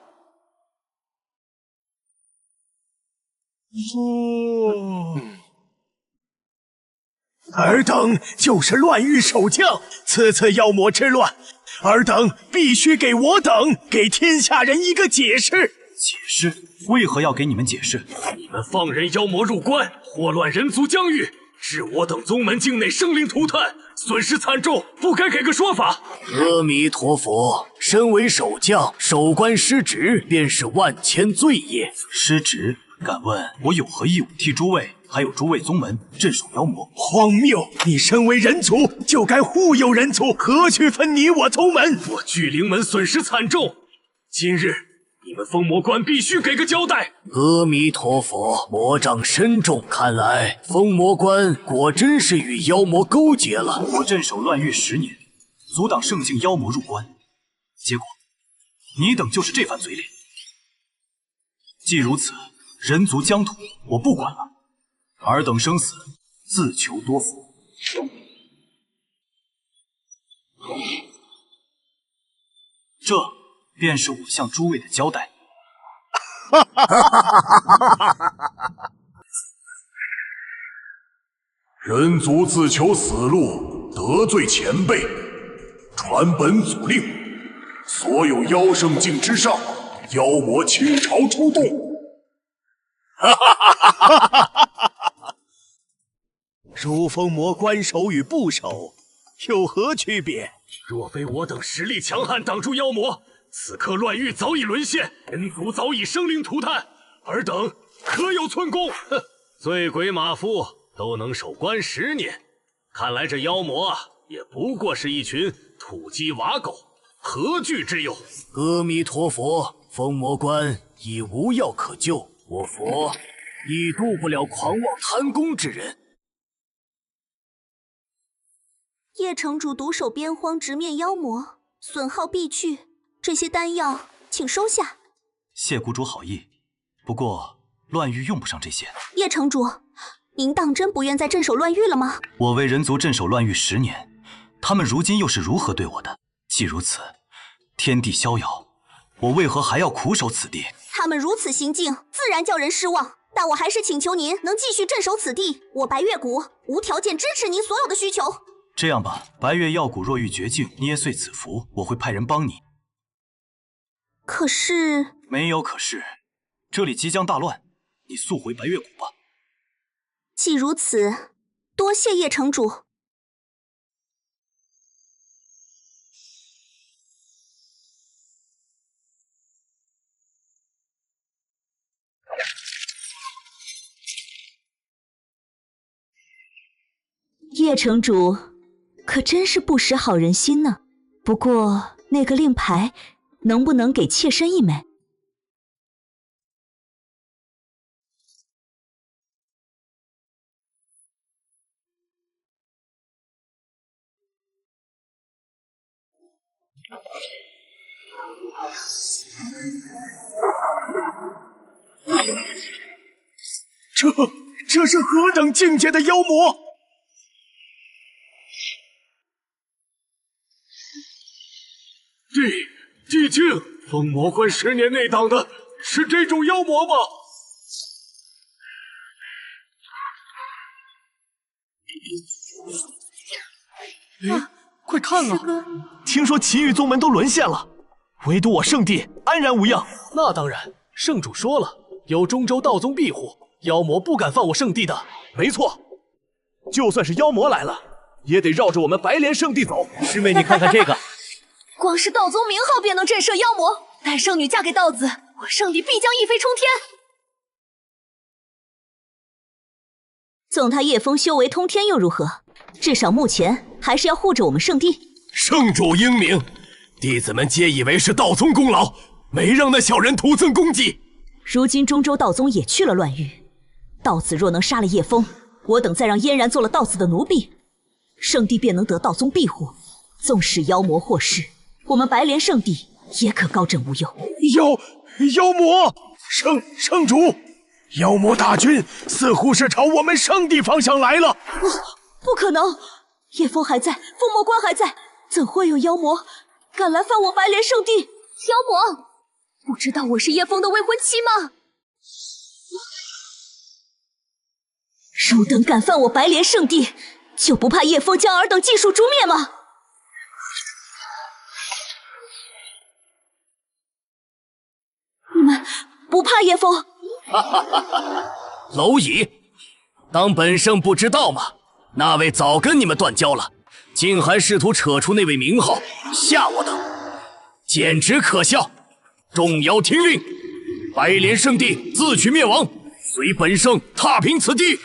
尔等就是乱域守将，此次妖魔之乱，尔等必须给我等、给天下人一个解释。解释？为何要给你们解释？你们放任妖魔入关，祸乱人族疆域，致我等宗门境内生灵涂炭，损失惨重，不该给个说法。阿弥陀佛，身为守将，守关失职便是万千罪业。失职？敢问我有何义务替诸位还有诸位宗门镇守妖魔？荒谬！你身为人族，就该护佑人族，何须分你我宗门？我巨灵门损失惨重，今日你们封魔关必须给个交代。阿弥陀佛，魔障深重，看来封魔关果真是与妖魔勾结了。我镇守乱域10年，阻挡圣境妖魔入关，结果你等就是这番嘴脸。既如此，人族疆土我不管了，尔等生死自求多福。这便是我向诸位的交代。人族自求死路，得罪前辈，传本祖令，所有妖圣境之上，妖魔倾巢出动。如封魔关守与不守，有何区别？若非我等实力强悍，挡住妖魔，此刻乱域早已沦陷，人族早已生灵涂炭，尔等可有寸功？哼，醉鬼马夫都能守关10年，看来这妖魔啊，也不过是一群土鸡瓦狗，何惧之有？阿弥陀佛，封魔关已无药可救，我佛已渡不了狂妄贪功之人。叶城主独守边荒，直面妖魔，损耗必去。这些丹药，请收下。谢谷主好意，不过乱域用不上这些。叶城主，您当真不愿再镇守乱域了吗？我为人族镇守乱域10年，他们如今又是如何对我的？既如此，天地逍遥，我为何还要苦守此地？他们如此行径，自然叫人失望。但我还是请求您能继续镇守此地，我白月谷无条件支持您所有的需求。这样吧，白月药谷若遇绝境，捏碎此符，我会派人帮你。可是……没有可是，这里即将大乱，你速回白月谷吧。既如此，多谢叶城主。叶城主可真是不识好人心呢。不过那个令牌能不能给妾身一枚？这是何等境界的妖魔！地境，封魔关10年内挡的是这种妖魔吗？快看啊！听说其余宗门都沦陷了，唯独我圣地安然无恙。那当然，圣主说了，有中州道宗庇护，妖魔不敢犯我圣地的。没错，就算是妖魔来了，也得绕着我们白莲圣地走。师妹，你看看这个。光是道宗名号便能震慑妖魔，待圣女嫁给道子，我圣地必将一飞冲天。纵他叶枫修为通天又如何？至少目前还是要护着我们圣地。圣主英明，弟子们皆以为是道宗功劳，没让那小人徒增功绩。如今中州道宗也去了乱域，道子若能杀了叶枫，我等再让嫣然做了道子的奴婢，圣地便能得道宗庇护。纵使妖魔祸世，我们白莲圣地也可高枕无忧。妖魔，圣主，妖魔大军似乎是朝我们圣地方向来了。不可能，叶枫还在，封魔关还在，怎会有妖魔敢来犯我白莲圣地？妖魔，不知道我是叶枫的未婚妻吗？汝等敢犯我白莲圣地，就不怕叶枫将尔等尽数诛灭吗？你们不怕叶枫？蝼蚁，当本圣不知道吗？那位早跟你们断交了，竟还试图扯出那位名号吓我等，简直可笑！众妖听令，白莲圣地自取灭亡，随本圣踏平此地。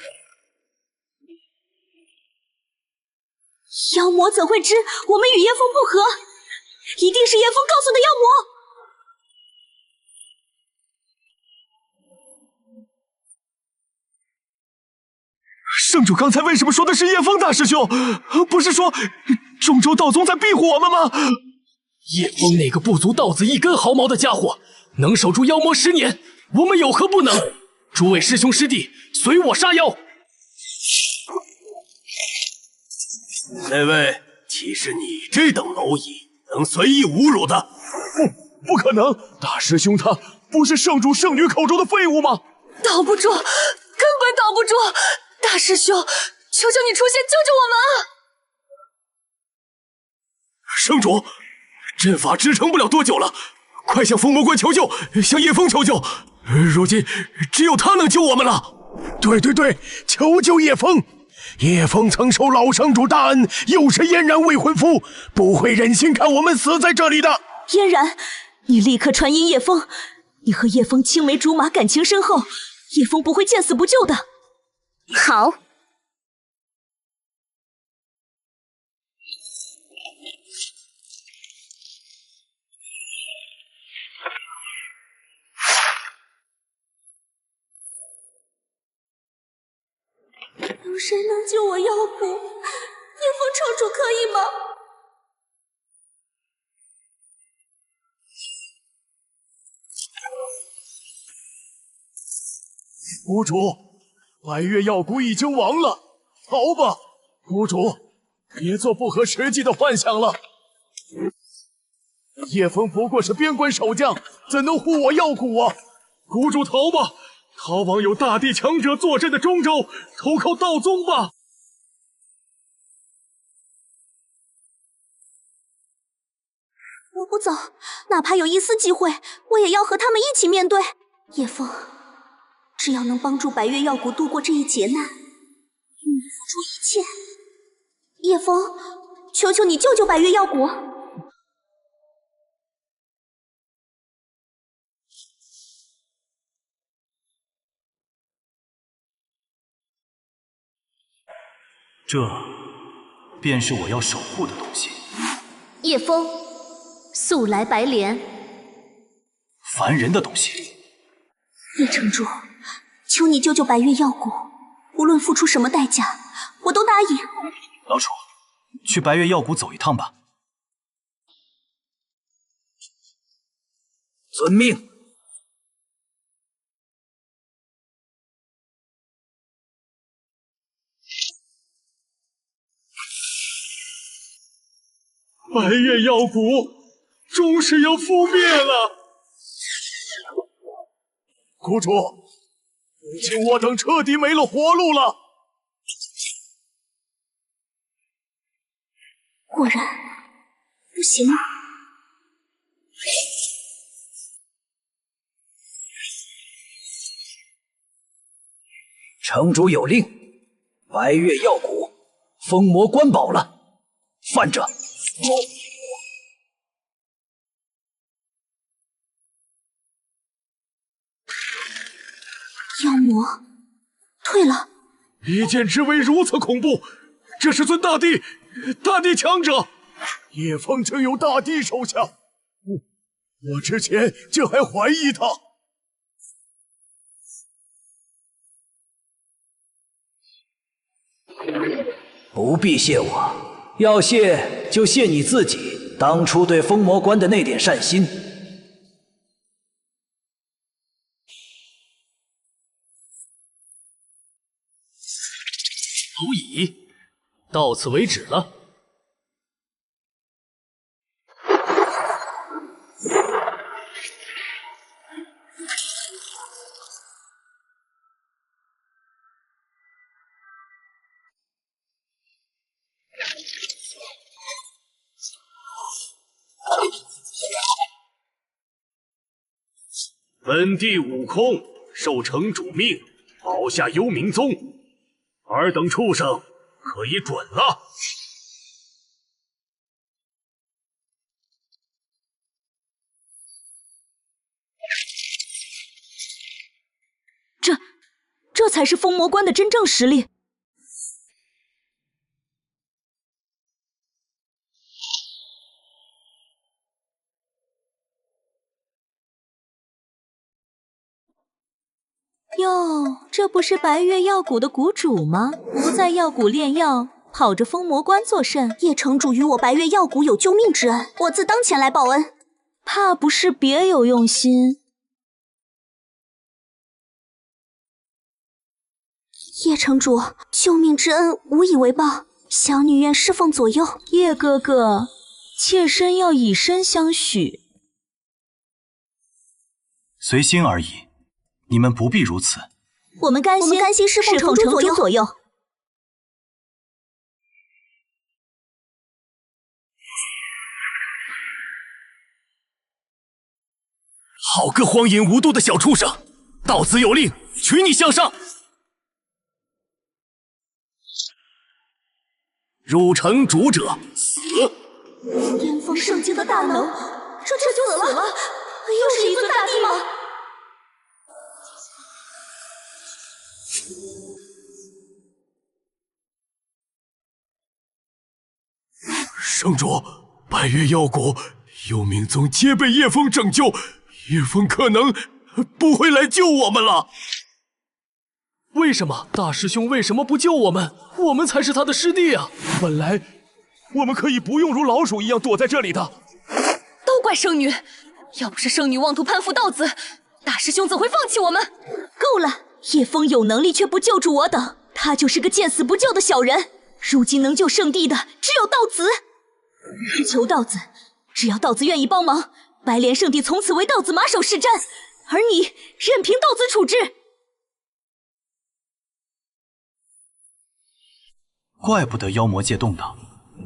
妖魔怎会知我们与叶枫不和？一定是叶枫告诉的妖魔。圣主刚才为什么说的是叶枫大师兄？不是说中州道宗在庇护我们吗？叶枫那个不足道子一根毫毛的家伙，能守住妖魔10年，我们有何不能？诸位师兄师弟，随我杀妖！那位岂是你这等蝼蚁能随意侮辱的？不可能！大师兄他不是圣主圣女口中的废物吗？挡不住，根本挡不住！大师兄，求求你出现救救我们啊！圣主，阵法支撑不了多久了，快向封魔关求救，向叶枫求救。如今只有他能救我们了。对，求救叶枫。叶枫曾受老圣主大恩，又是嫣然未婚夫，不会忍心看我们死在这里的。嫣然，你立刻传音叶枫，你和叶枫青梅竹马，感情深厚，叶枫不会见死不救的。好。有谁能救我妖骨？叶枫城主可以吗？谷主，白月药谷已经亡了，逃吧！谷主，别做不合实际的幻想了。叶枫不过是边关守将，怎能护我药谷啊？谷主逃吧！逃往有大地强者坐镇的中州，投靠道宗吧！我不走，哪怕有一丝机会，我也要和他们一起面对。叶枫，只要能帮助白月药谷度过这一劫难，愿意付出一切。叶枫，求求你救救白月药谷！这便是我要守护的东西。叶枫，速来白莲。烦人的东西。叶城主，求你救救白月药谷，无论付出什么代价，我都答应。老楚，去白月药谷走一趟吧。遵命。白月药谷终是要覆灭了。谷主，如今我等彻底没了活路了。果然不行。城主有令，白月药谷封魔关保了，犯者妖魔退了。一剑之威如此恐怖，这是尊大地强者。叶枫竟有大地手下，我之前竟还怀疑他。不必谢我，要谢就谢你自己当初对封魔关的那点善心。足矣，到此为止了。本地悟空受城主命，保下幽冥宗，尔等畜生可以准了。这才是封魔关的真正实力。哟，这不是白月药谷的谷主吗？不在药谷炼药，跑着封魔关作甚？叶城主与我白月药谷有救命之恩，我自当前来报恩。怕不是别有用心。叶城主，救命之恩无以为报，小女愿侍奉左右。叶哥哥，妾身要以身相许。随心而已，你们不必如此。我们甘心侍奉城主左右。好个荒淫无度的小畜生！道子有令，取你项上。汝城主者死！巅峰圣境的大能，这就死了？又是一尊大帝吗？圣主，白月药谷、幽冥宗皆被叶枫拯救，叶枫可能不会来救我们了。为什么？大师兄为什么不救我们？我们才是他的师弟啊！本来我们可以不用如老鼠一样躲在这里的。都怪圣女，要不是圣女妄图攀附道子，大师兄怎会放弃我们？够了！叶枫有能力却不救助我等，他就是个见死不救的小人。如今能救圣地的只有道子。求道子，只要道子愿意帮忙，白莲圣地从此为道子马首是瞻，而你任凭道子处置。怪不得妖魔界动荡，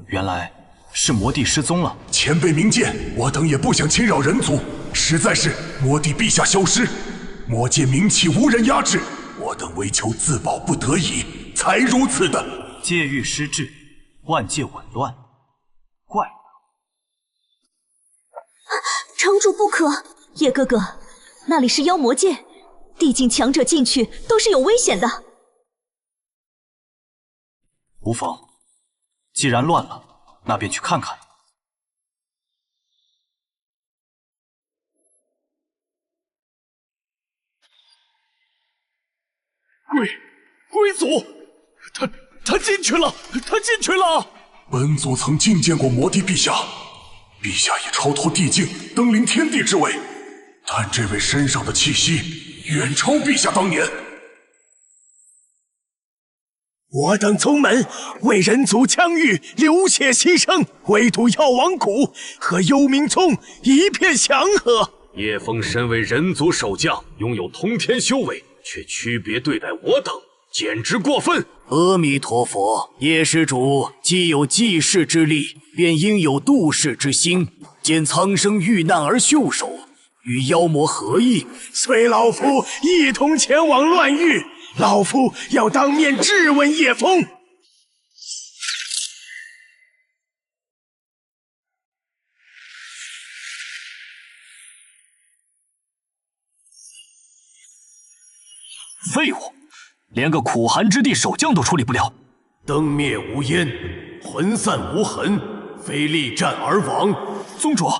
原来是魔帝失踪了。前辈明鉴，我等也不想侵扰人族，实在是魔帝陛下消失，魔界名气无人压制，我等为求自保不得已，才如此的。界域失治，万界紊乱，怪不得。城主不可！叶哥哥，那里是妖魔界，地境强者进去都是有危险的。无妨，既然乱了，那便去看看。龟祖，他进去了，他进去了。本祖曾觐见过魔帝陛下，陛下已超脱地境，登临天地之位，但这位身上的气息远超陛下当年。我等宗门为人族疆域流血牺牲，围堵药王谷，和幽冥宗一片祥和。叶枫身为人族守将，拥有通天修为，却区别对待我等，简直过分！阿弥陀佛，叶施主既有济世之力，便应有度世之心。见苍生遇难而袖手，与妖魔何异？随老夫一同前往乱域。老夫要当面质问叶枫。废物，连个苦寒之地守将都处理不了。灯灭无烟，魂散无痕，非力战而亡。宗主，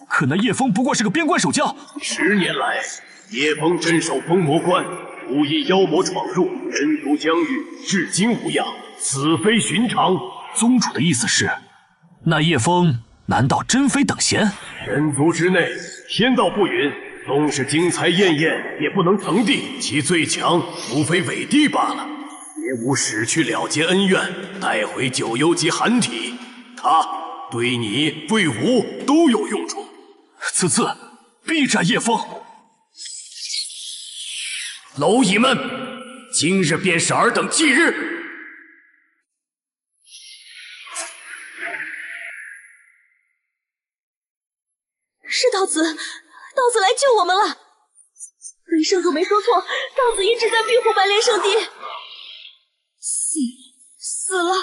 可那叶枫不过是个边关守将。10年来，叶枫镇守封魔关。无一妖魔闯入，人族疆域至今无恙，此非寻常。宗主的意思是，那叶枫难道真非等闲？人族之内，天道不允，纵是精彩艳艳，也不能成帝。其最强，无非伪帝罢了。别无使去了结恩怨，带回九幽及寒体，他对你对吾都有用处。此次必斩叶枫。蝼蚁们，今日便是尔等忌日。是道子，道子来救我们了。林圣主没说错，道子一直在庇护白莲圣地。死了，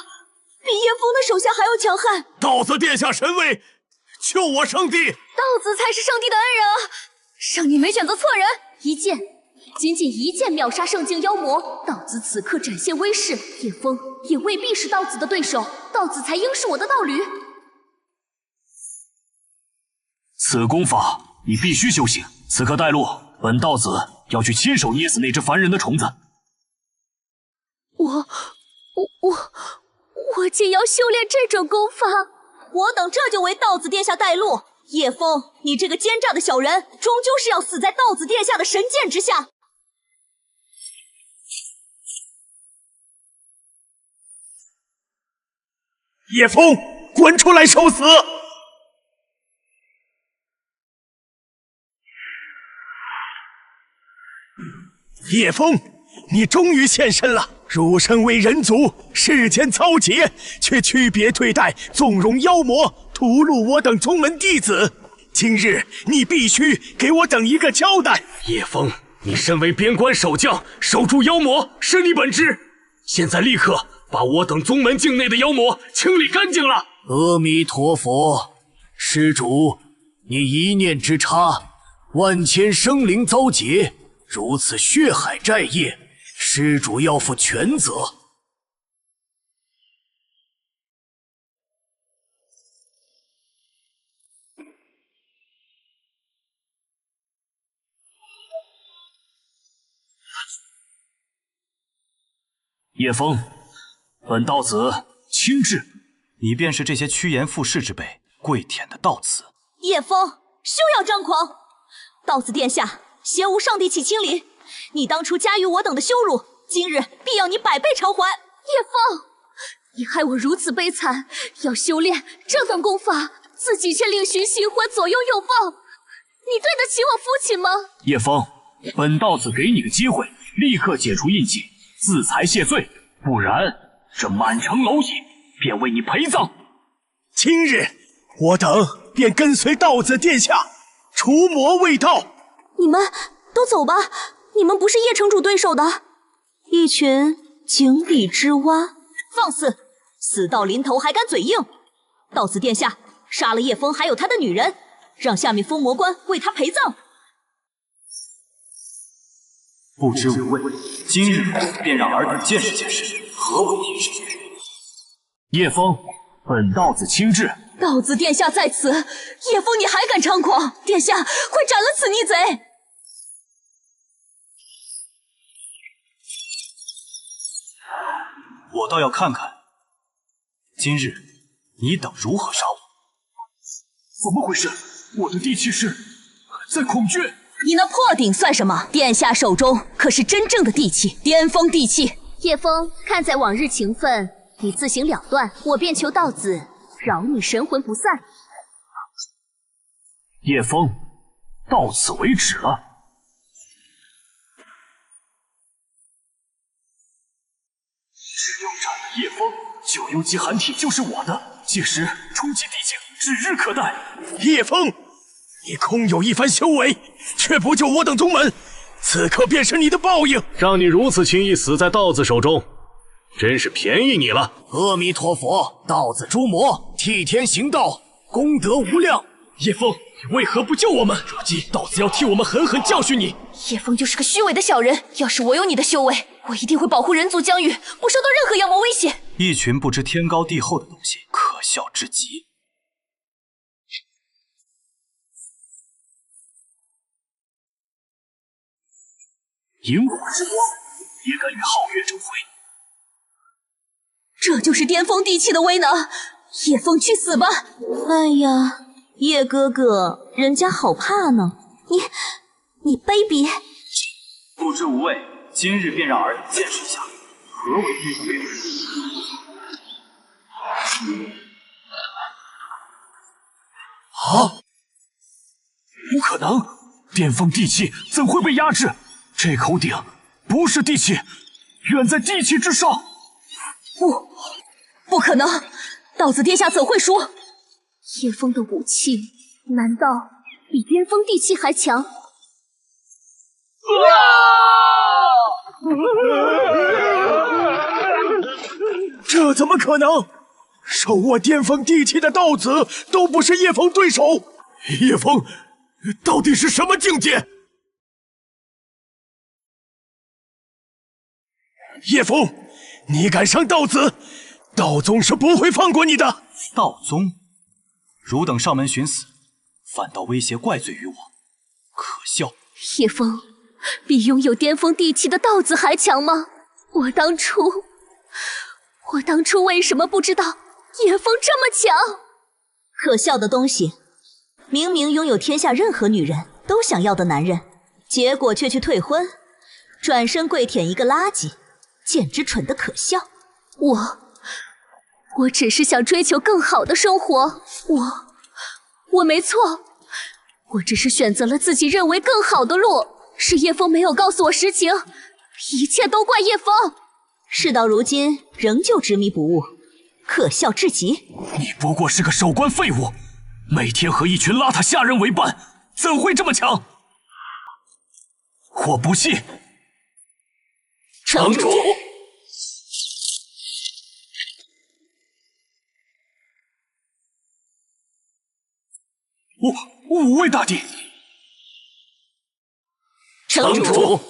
比叶枫的手下还要强悍。道子殿下神威，救我圣地！道子才是圣地的恩人啊！圣女没选择错人，一剑仅仅一剑秒杀圣境妖魔。道子此刻展现威势，叶枫也未必是道子的对手，道子才应是我的道侣。此功法你必须修行。此刻带路，本道子要去亲手捏死那只烦人的虫子。我竟要修炼这种功法？我等这就为道子殿下带路。叶枫，你这个奸诈的小人，终究是要死在道子殿下的神剑之下。叶枫，滚出来受死！叶枫，你终于现身了！汝身为人族，世间遭劫，却区别对待，纵容妖魔，屠戮我等宗门弟子。今日你必须给我等一个交代。叶枫，你身为边关守将，守住妖魔是你本职，现在立刻把我等宗门境内的妖魔清理干净了。阿弥陀佛，施主，你一念之差，万千生灵遭劫，如此血海债业，施主要负全责。叶枫，本道子亲至。你便是这些趋炎附势之辈跪舔的道子。叶枫，休要张狂！道子殿下，邪无上帝起清礼。你当初加于我等的羞辱，今日必要你百倍偿还。叶枫，你害我如此悲惨，要修炼这等功法，自己却另寻新欢，左拥右抱，你对得起我父亲吗？叶枫，本道子给你个机会，立刻解除印记，自裁谢罪，不然这满城蝼蚁便为你陪葬。今日我等便跟随道子殿下除魔卫道。你们都走吧，你们不是叶城主对手的，一群井底之蛙。放肆！死到临头还敢嘴硬！道子殿下杀了叶枫还有他的女人，让下面封魔官为他陪葬。不知无畏，今日便让尔等见识见识何为天生。叶枫，本道子亲至。道子殿下在此，叶枫你还敢猖狂？殿下，快斩了此逆贼！我倒要看看，今日你等如何杀我？怎么回事？我的地气是在恐惧。你那破鼎算什么？殿下手中可是真正的地气，巅峰地气。叶枫，看在往日情分，你自行了断，我便求道子饶你神魂不散。叶枫，到此为止了。只要斩了叶枫，9幽极寒体就是我的，届时冲击地境指日可待。叶枫，你空有一番修为，却不救我等宗门，此刻便是你的报应。让你如此轻易死在道子手中，真是便宜你了。阿弥陀佛，道子诛魔，替天行道，功德无量。叶枫，你为何不救我们？如今道子要替我们狠狠教训你。叶枫就是个虚伪的小人，要是我有你的修为，我一定会保护人族疆域，不受到任何妖魔威胁。一群不知天高地厚的东西，可笑至极。萤火之光也敢与皓月争辉？这就是巅峰地气的威能！叶枫去死吧！哎呀，叶哥哥，人家好怕呢。你卑鄙！不知无畏，今日便让儿子见识一下何为天生烈士。啊！不可能！巅峰地气怎会被压制？这口鼎不是地气，远在地气之上。不可能！道子殿下怎会输？叶枫的武器难道比巅峰地气还强？这怎么可能？手握巅峰地气的道子都不是叶枫对手。叶枫到底是什么境界？叶枫，你敢伤道子，道宗是不会放过你的。道宗，汝等上门寻死，反倒威胁怪罪于我，可笑！叶枫，比拥有巅峰地气的道子还强吗？我当初为什么不知道叶枫这么强？可笑的东西，明明拥有天下任何女人都想要的男人，结果却去退婚，转身跪舔一个垃圾，简直蠢得可笑。我只是想追求更好的生活，我没错，我只是选择了自己认为更好的路，是叶枫没有告诉我实情，一切都怪叶枫。事到如今仍旧执迷不悟，可笑至极。你不过是个守关废物，每天和一群邋遢下人为伴，怎会这么强？我不信。城主，五位大帝。城主，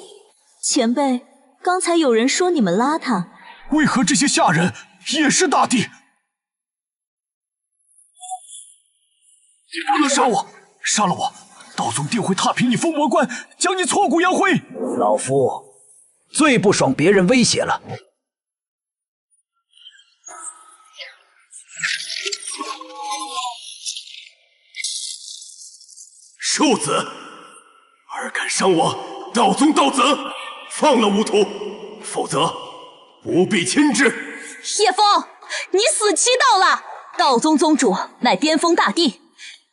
前辈，刚才有人说你们邋遢，为何这些下人也是大帝？你不能杀我，杀了我，道宗定会踏平你封魔关，将你挫骨扬灰。老夫最不爽别人威胁了。庶子，尔敢伤我道宗道子，放了吾徒，否则不必亲至。叶枫，你死期到了！道宗宗主乃巅峰大帝，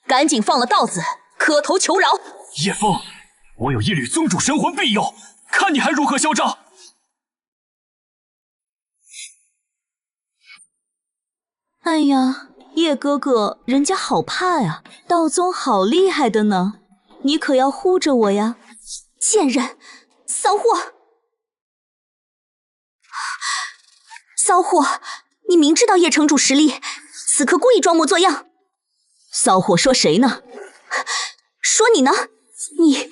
赶紧放了道子，磕头求饶。叶枫，我有一缕宗主神魂庇佑，看你还如何嚣张！哎呀，叶哥哥，人家好怕呀，道宗好厉害的呢，你可要护着我呀！贱人，骚货！骚货，你明知道叶城主实力，此刻故意装模作样。骚货说谁呢？说你呢？你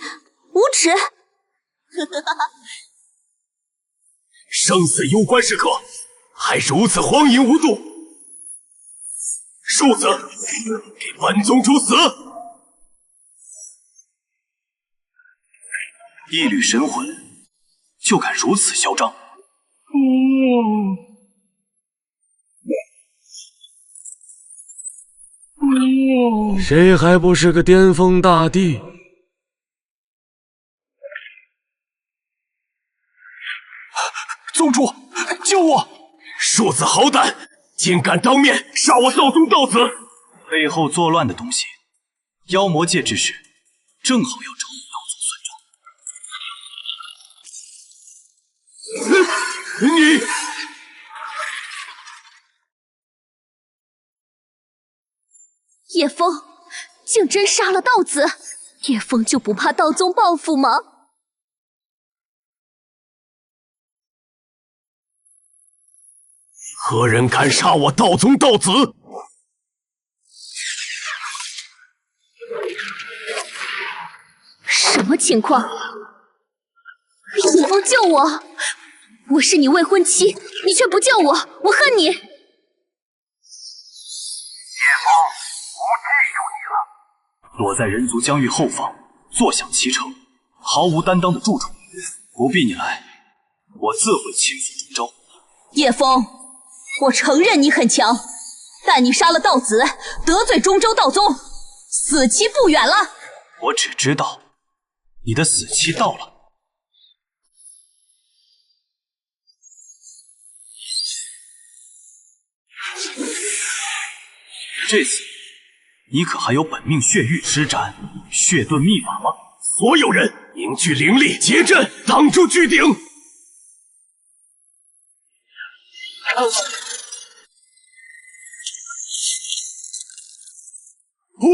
无耻！生死攸关时刻，还如此荒淫无度！庶子，给本宗主死！一缕神魂，就敢如此嚣张？谁还不是个巅峰大帝？宗主，救我！庶子好胆，竟敢当面杀我道宗道子！背后作乱的东西，妖魔界之事，正好要找你道宗算账。你！叶枫竟真杀了道子，叶枫就不怕道宗报复吗？何人敢杀我道宗道子？什么情况？叶枫救我！我是你未婚妻，你却不救我，我恨你！叶枫，我记住你了。躲在人族疆域后方，坐享其成，毫无担当的蛀虫，不必你来，我自会亲赴中州。叶枫，我承认你很强，但你杀了道子，得罪中州道宗，死期不远了。我只知道，你的死期到了。这次，你可还有本命血域施展血遁秘法吗？所有人凝聚灵力，结阵，挡住巨鼎！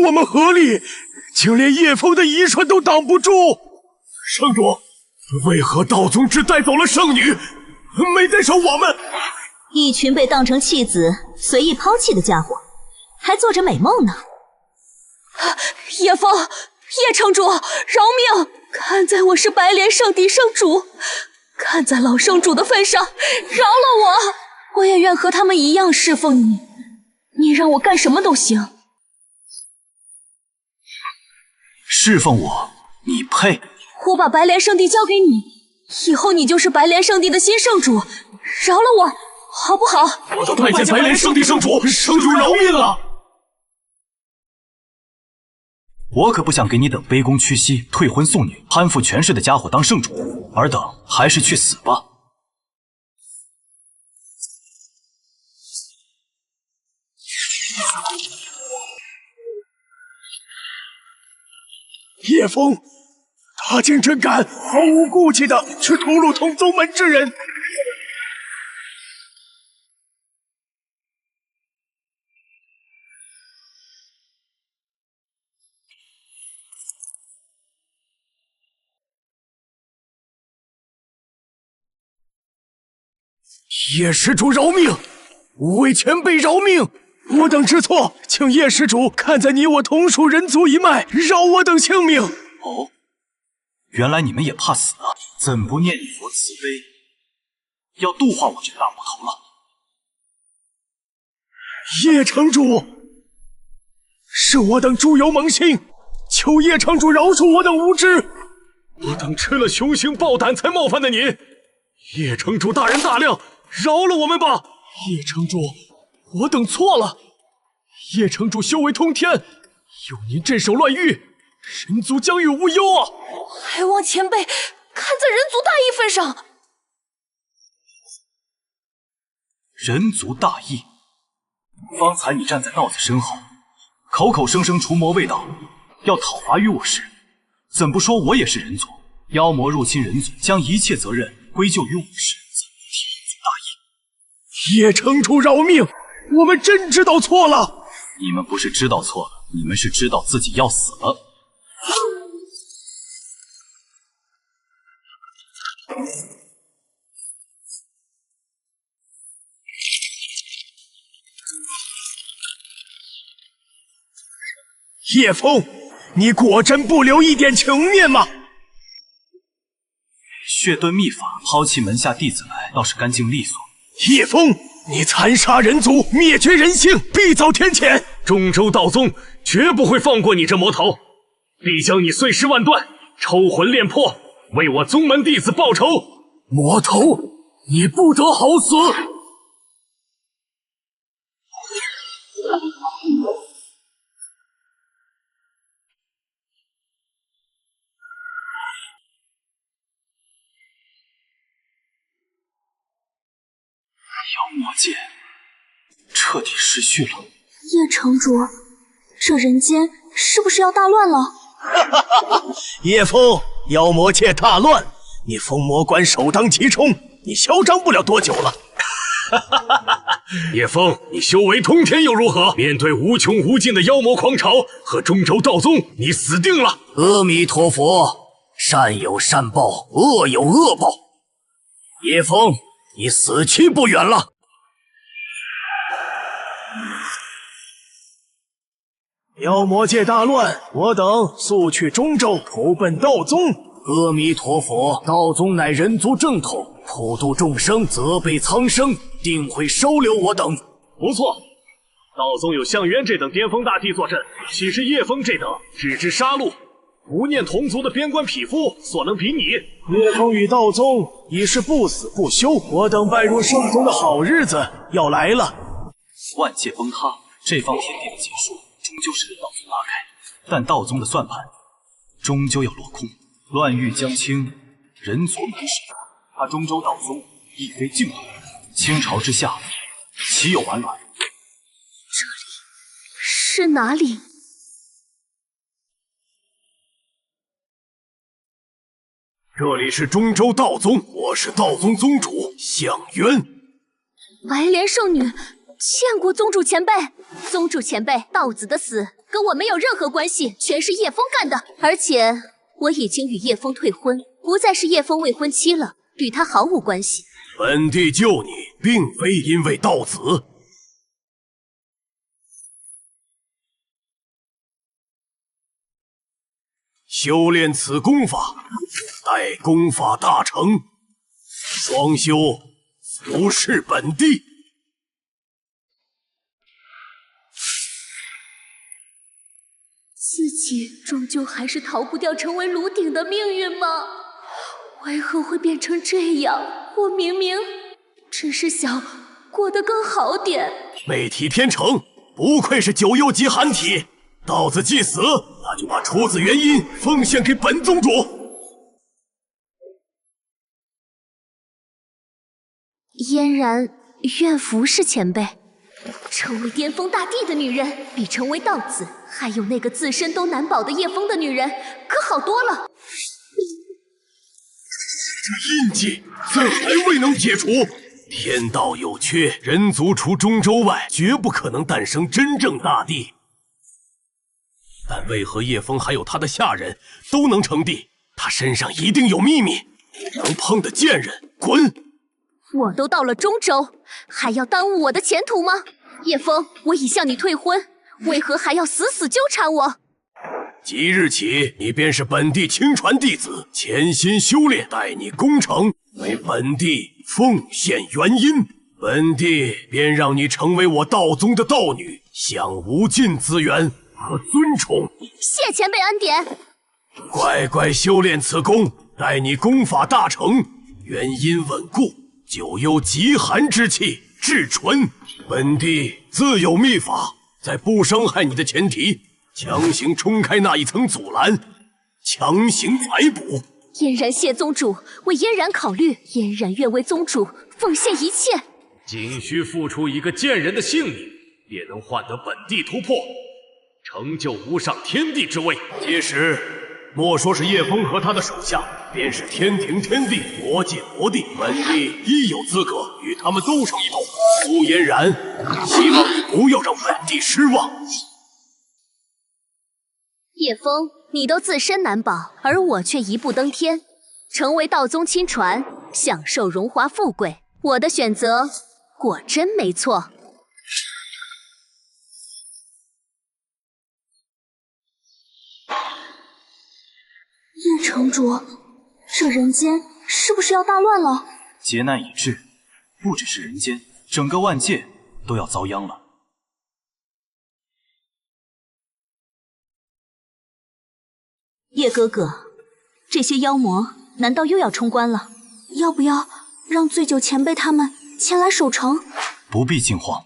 我们合力，就连叶枫的遗传都挡不住。圣主，为何道宗只带走了圣女，没带上我们？一群被当成弃子随意抛弃的家伙，还做着美梦呢。叶枫，叶城主，饶命！看在我是白莲圣地圣主，看在老圣主的份上，饶了我！我也愿和他们一样侍奉你，你让我干什么都行。侍奉我，你配？我把白莲圣地交给你，以后你就是白莲圣地的新圣主，饶了我，好不好？我都拜见白莲圣地圣主，圣主饶命啊！我可不想给你等卑躬屈膝、退婚送女、攀附权势的家伙当圣主，尔等还是去死吧！叶枫，他竟真敢毫无顾忌的去屠戮同宗门之人！叶施主饶命！五位前辈饶命！我等知错，请叶施主看在你我同属人族一脉，饶我等性命。哦，原来你们也怕死啊！怎不念佛慈悲，要度化我这个大魔头了？叶城主，是我等猪油蒙心，求叶城主饶恕我等无知。我等吃了雄心豹胆才冒犯的你，叶城主大人大量，饶了我们吧！叶城主，我等错了。叶城主修为通天，有您镇守乱域，人族将与无忧啊！还望前辈看在人族大义份上。人族大义？方才你站在道子身后，口口声声除魔卫道，要讨伐于我时，怎不说我也是人族？妖魔入侵人族，将一切责任归咎于我时，怎不提人族大义？叶城主饶命，我们真知道错了。你们不是知道错了，你们是知道自己要死了。叶枫，你果真不留一点情面吗？血遁秘法，抛弃门下弟子来，倒是干净利索。叶枫，你残杀人族，灭绝人性，必遭天谴。中州道宗绝不会放过你这魔头，必将你碎尸万段，抽魂炼魄，为我宗门弟子报仇。魔头，你不得好死！妖魔界彻底失序了。叶城主，这人间是不是要大乱了？叶枫，妖魔界大乱，你封魔关首当其冲，你嚣张不了多久了。叶枫，你修为通天又如何？面对无穷无尽的妖魔狂潮和中州道宗，你死定了！阿弥陀佛，善有善报，恶有恶报。叶枫，你死期不远了。妖魔界大乱，我等速去中州，投奔道宗。阿弥陀佛，道宗乃人族正统，普度众生，责备苍生，定会收留我等。不错，道宗有项渊这等巅峰大帝坐镇，岂是叶枫这等只知杀戮、不念同族的边关匹夫所能比拟？叶枫与道宗已是不死不休，我等拜入圣宗的好日子要来了。万界崩塌，这方天地的结束终究是道宗拉开，但道宗的算盘终究要落空。乱域将倾，人族难守，他中州道宗亦非净土，倾巢之下，岂有完卵？这里是哪里？这里是中州道宗，我是道宗宗主项渊。白莲圣女，见过宗主前辈。宗主前辈，道子的死跟我没有任何关系，全是叶枫干的。而且我已经与叶枫退婚，不再是叶枫未婚妻了，与他毫无关系。本帝救你，并非因为道子。修炼此功法，待功法大成，双修不是本地。自己终究还是逃不掉成为炉鼎的命运吗？为何会变成这样？我明明只是想过得更好点。美体天成，不愧是9幽级寒体。道子既死，那就把出自原因奉献给本宗主。嫣然愿服侍前辈。成为巅峰大帝的女人，比成为道子还有那个自身都难保的叶枫的女人可好多了。这印记怎还未能解除？天道有缺，人族除中州外，绝不可能诞生真正大帝。但为何叶枫还有他的下人都能成帝？他身上一定有秘密，能碰的贱人滚！我都到了中州，还要耽误我的前途吗？叶枫，我已向你退婚，为何还要死死纠缠我？即日起，你便是本地亲传弟子，潜心修炼，待你攻城，为本地奉献元婴，本地便让你成为我道宗的道女，享无尽资源和尊崇。谢前辈恩典。乖乖修炼此功，待你功法大成，元婴稳固。9幽极寒之气，至纯。本地自有秘法，在不伤害你的前提，强行冲开那一层阻拦，强行裁补。嫣然谢宗主，为嫣然考虑，嫣然愿为宗主奉献一切。仅需付出一个贱人的性命，便能换得本地突破，成就无上天地之位。届时，莫说是叶枫和他的手下，便是天庭天帝、魔界魔帝，本地亦有资格与他们斗上一斗。苏嫣然，希望你不要让本地失望。叶枫，你都自身难保，而我却一步登天，成为道宗亲传，享受荣华富贵。我的选择果真没错。叶城主，这人间是不是要大乱了？劫难已至，不只是人间，整个万界都要遭殃了。叶哥哥，这些妖魔难道又要冲关了？要不要让醉酒前辈他们前来守城？不必惊慌，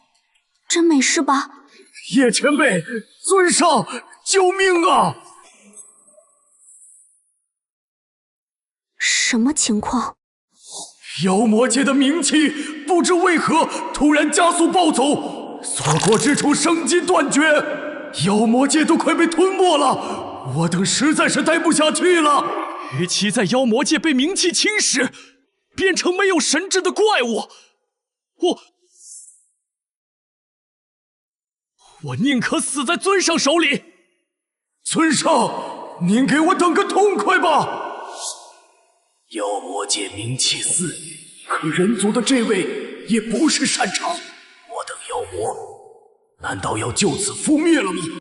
真没事吧？叶前辈，尊上，救命啊！什么情况？妖魔界的名气不知为何突然加速暴走，所过之处生机断绝，妖魔界都快被吞没了，我等实在是待不下去了。与其在妖魔界被名气侵蚀，变成没有神智的怪物，我宁可死在尊上手里。尊上，您给我等个痛快吧！妖魔界名气四女，可人族的这位也不是擅长。我等妖魔，难道要就此覆灭了吗？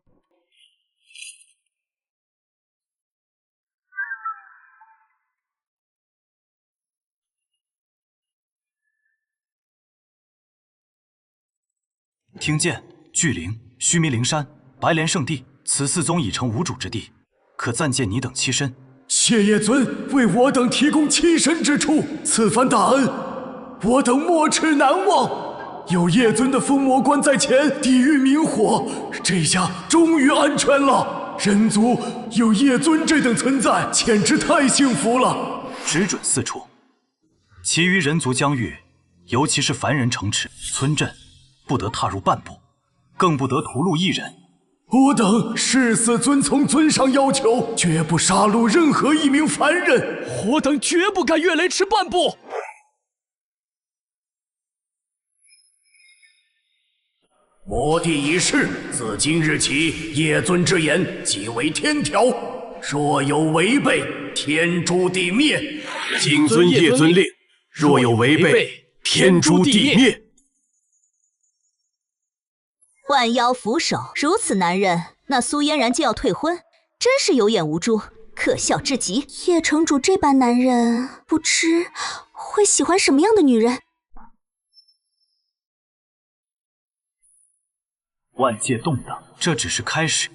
听见巨灵、须弥灵山、白莲圣地，此4宗已成无主之地，可暂借你等栖身。谢叶尊为我等提供栖身之处，此番大恩，我等没齿难忘。有叶尊的封魔关在前，抵御明火，这下终于安全了。人族有叶尊这等存在，简直太幸福了。只准4处，其余人族疆域，尤其是凡人城池、村镇，不得踏入半步，更不得屠戮1人。我等誓死遵从尊上要求，绝不杀戮任何一名凡人。我等绝不敢越雷池半步。魔帝已逝，自今日起，叶尊之言即为天条，若有违背，天诛地灭。谨遵叶尊令，若有违背，天诛地灭。万妖俯首，如此男人，那苏嫣然就要退婚，真是有眼无珠。可笑至极。叶城主这般男人，不知会喜欢什么样的女人？万界动荡，这只是开始。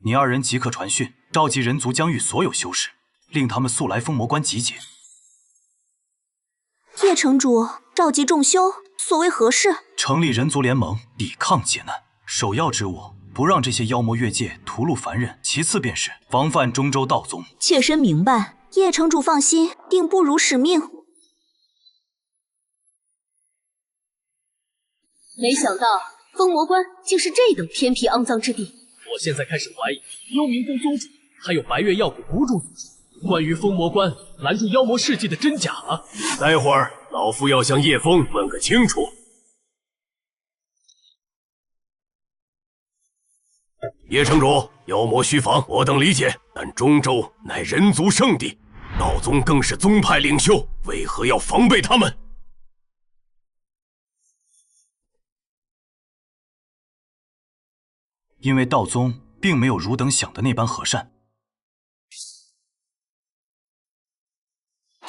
你二人即刻传讯，召集人族疆域所有修士，令他们速来封魔关集结。叶城主召集众修，所为何事？成立人族联盟，抵抗劫难。首要之务，不让这些妖魔越界屠戮凡人；其次便是防范中州道宗。妾身明白。叶城主放心，定不辱使命。没想到封魔关竟是这等偏僻肮脏之地。我现在开始怀疑幽冥宫宗主还有白月药谷谷主所说关于封魔关拦住妖魔事迹的真假了。待会儿老夫要向叶枫问个清楚。叶城主，妖魔须防，我等理解，但中州乃人族圣地，道宗更是宗派领袖，为何要防备他们？因为道宗并没有汝等想的那般和善。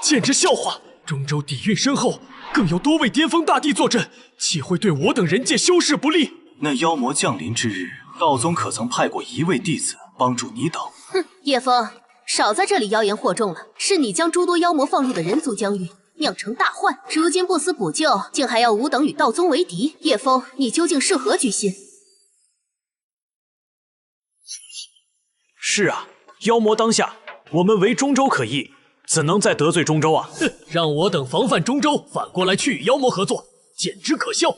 简直笑话！中州底蕴深厚，更有多位巅峰大帝坐镇，岂会对我等人界修士不利？那妖魔降临之日，道宗可曾派过一位弟子帮助你等？哼，叶枫，少在这里妖言惑众了。是你将诸多妖魔放入的人族疆域，酿成大患。如今不思补救，竟还要吾等与道宗为敌。叶枫，你究竟是何居心？是啊，妖魔当下，我们为中州可议，怎能再得罪中州啊？哼，让我等防范中州，反过来去与妖魔合作，简直可笑！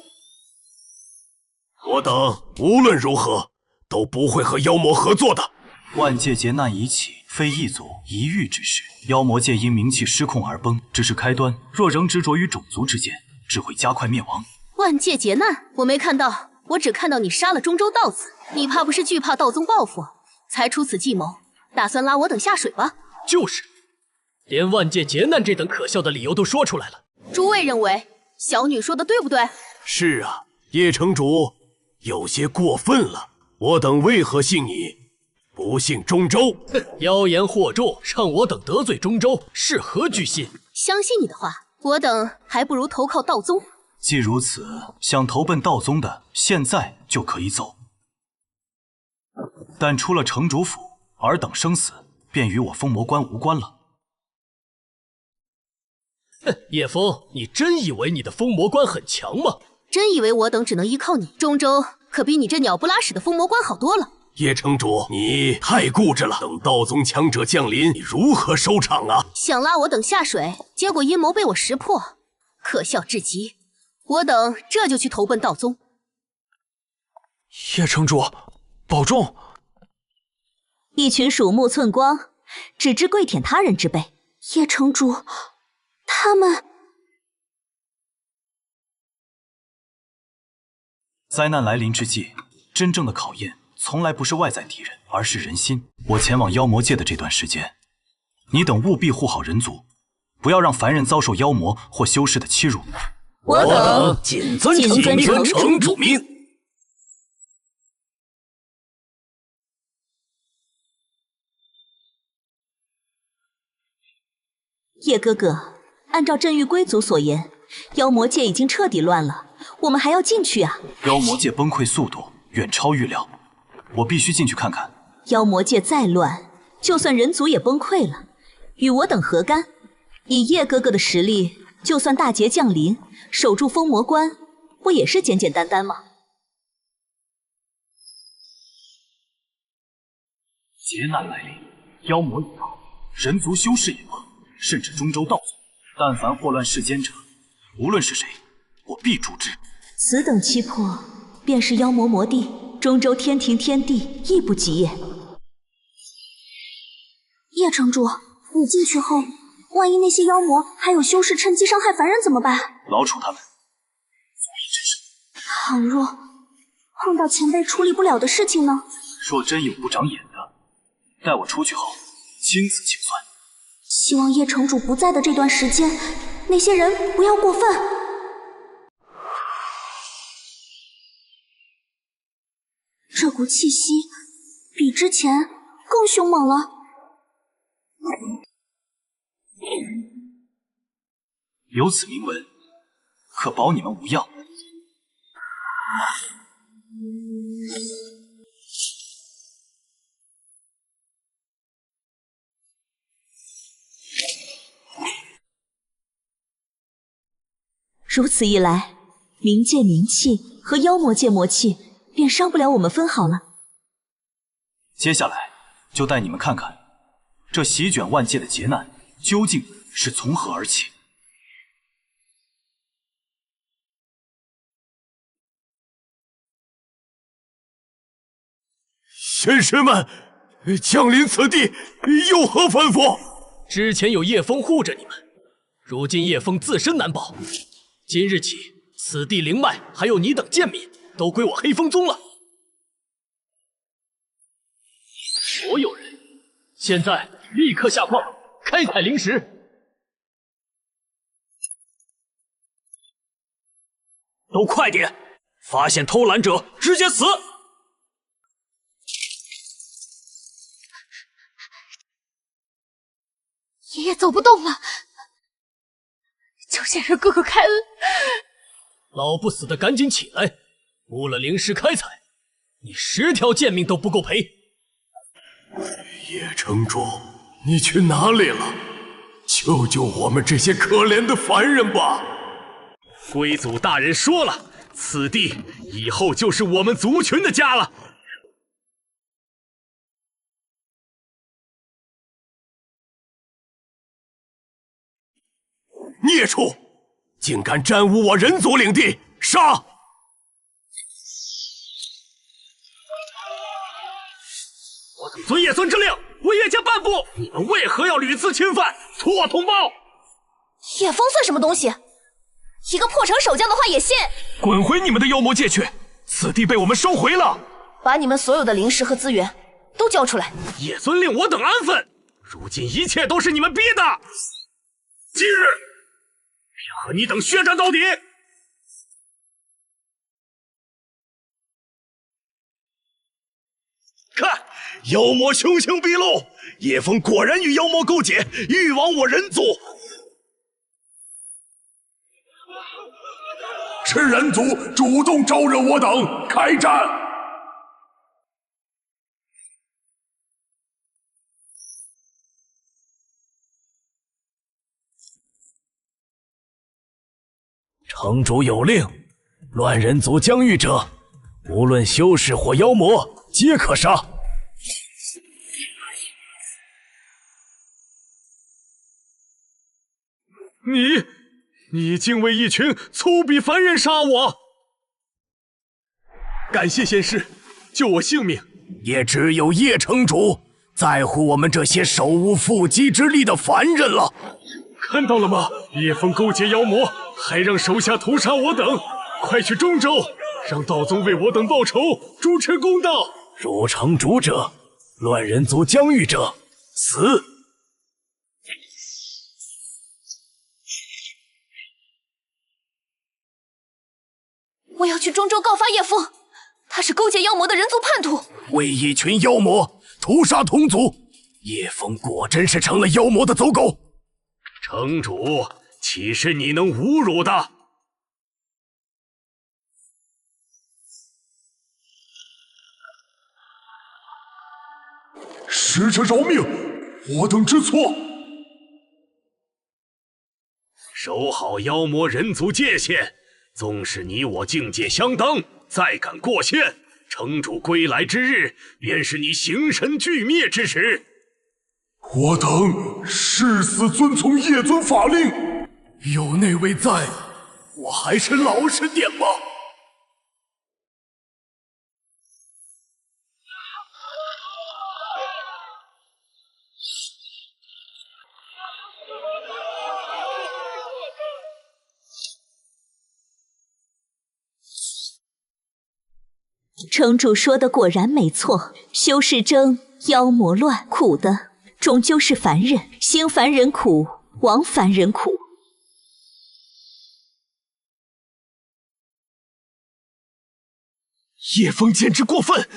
我等无论如何都不会和妖魔合作的。万界劫难已起，非一族一域之事。妖魔界因名气失控而崩，只是开端。若仍执着于种族之间，只会加快灭亡。万界劫难，我没看到，我只看到你杀了中州道子。你怕不是惧怕道宗报复，才出此计谋，打算拉我等下水吧？就是，连万界劫难这等可笑的理由都说出来了。诸位认为小女说的对不对？是啊，叶城主有些过分了。我等为何信你，不信中州？哼，妖言惑众，让我等得罪中州，是何居心？相信你的话，我等还不如投靠道宗。既如此，想投奔道宗的，现在就可以走。但出了城主府，尔等生死便与我封魔关无关了。哼，叶枫，你真以为你的封魔关很强吗？真以为我等只能依靠你？中州可比你这鸟不拉屎的封魔关好多了。叶城主，你太固执了。等道宗强者降临，你如何收场啊？想拉我等下水，结果阴谋被我识破，可笑至极。我等这就去投奔道宗。叶城主，保重。一群鼠目寸光，只知跪舔他人之辈。叶城主，他们……灾难来临之际，真正的考验从来不是外在敌人，而是人心。我前往妖魔界的这段时间，你等务必护好人族，不要让凡人遭受妖魔或修士的欺辱。我等谨遵城主命。叶哥哥，按照镇域归族所言，妖魔界已经彻底乱了，我们还要进去啊！妖魔界崩溃速度远超预料，我必须进去看看。妖魔界再乱，就算人族也崩溃了，与我等何干？以叶哥哥的实力，就算大劫降临，守住封魔关，不也是简简单单吗？劫难来临，妖魔已到，人族修士也崩，甚至中州道宗，但凡祸乱世间者，无论是谁，我必诛之。此等气魄，便是妖魔魔帝，中州天庭天地亦不及也。叶城主，你进去后，万一那些妖魔还有修士趁机伤害凡人怎么办？老楚他们足以制胜。倘若碰到前辈处理不了的事情呢？若真有不长眼的，待我出去后亲自清算。希望叶城主不在的这段时间，那些人不要过分。这股气息比之前更凶猛了。有此铭文，可保你们无恙。如此一来，冥界冥气和妖魔界魔气便伤不了我们分毫了。接下来就带你们看看，这席卷万界的劫难究竟是从何而起。仙师们，降临此地有何吩咐？之前有叶枫护着你们，如今叶枫自身难保。今日起，此地灵脉还有你等贱民，都归我黑风宗了。所有人，现在立刻下矿，开采灵石。都快点！发现偷懒者，直接死！爷爷走不动了，求仙人哥哥开恩！老不死的，赶紧起来！误了灵石开采，你10条贱命都不够赔。叶城主，你去哪里了？救救我们这些可怜的凡人吧！龟祖大人说了，此地以后就是我们族群的家了。孽畜，竟敢沾污我人族领地，杀！我等遵叶尊之令，为叶家颁布，你们为何要屡次侵犯，错同胞？叶枫算什么东西？一个破城守将的话也信？滚回你们的妖魔界去！此地被我们收回了。把你们所有的灵石和资源都交出来。叶尊令我等安分，如今一切都是你们逼的。今日便和你等血战到底！看，妖魔凶行毕露，叶枫果然与妖魔勾结，欲亡我人族。是人族主动招惹我等，开战！城主有令，乱人族疆域者，无论修士或妖魔，皆可杀。你竟为一群粗鄙凡人杀我！感谢仙师救我性命。也只有叶城主在乎我们这些手无缚鸡之力的凡人了。看到了吗？叶枫勾结妖魔，还让手下屠杀我等。快去中州，让道宗为我等报仇，主持公道。入城主者，乱人族疆域者，死！我要去中州告发叶枫，他是勾结妖魔的人族叛徒，为一群妖魔屠杀同族。叶枫果真是成了妖魔的走狗。城主，岂是你能侮辱的？使者饶命，我等知错。守好妖魔人族界限，纵使你我境界相当，再敢过线，城主归来之日，便是你形神俱灭之时。我等誓死遵从叶尊法令。有那位在，我还是老实点吧。城主说的果然没错，修士争，妖魔乱，苦的终究是凡人，兴凡人苦，亡凡人苦。叶枫简直过分，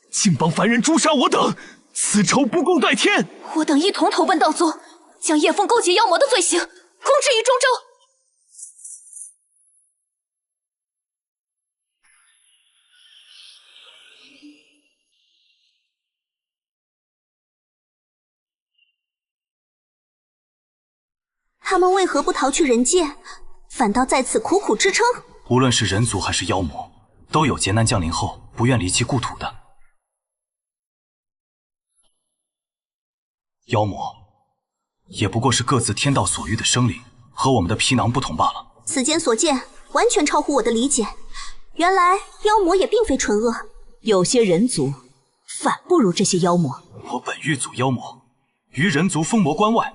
竟帮凡人诛杀我等，此仇不共戴天！我等一同投奔道宗，将叶枫勾结妖魔的罪行公之于中州。他们为何不逃去人界，反倒在此苦苦支撑？无论是人族还是妖魔，都有劫难降临后不愿离弃故土的。妖魔也不过是各自天道所欲的生灵，和我们的皮囊不同罢了。此间所见完全超乎我的理解，原来妖魔也并非纯恶，有些人族反不如这些妖魔。我本欲阻妖魔于人族封魔关外，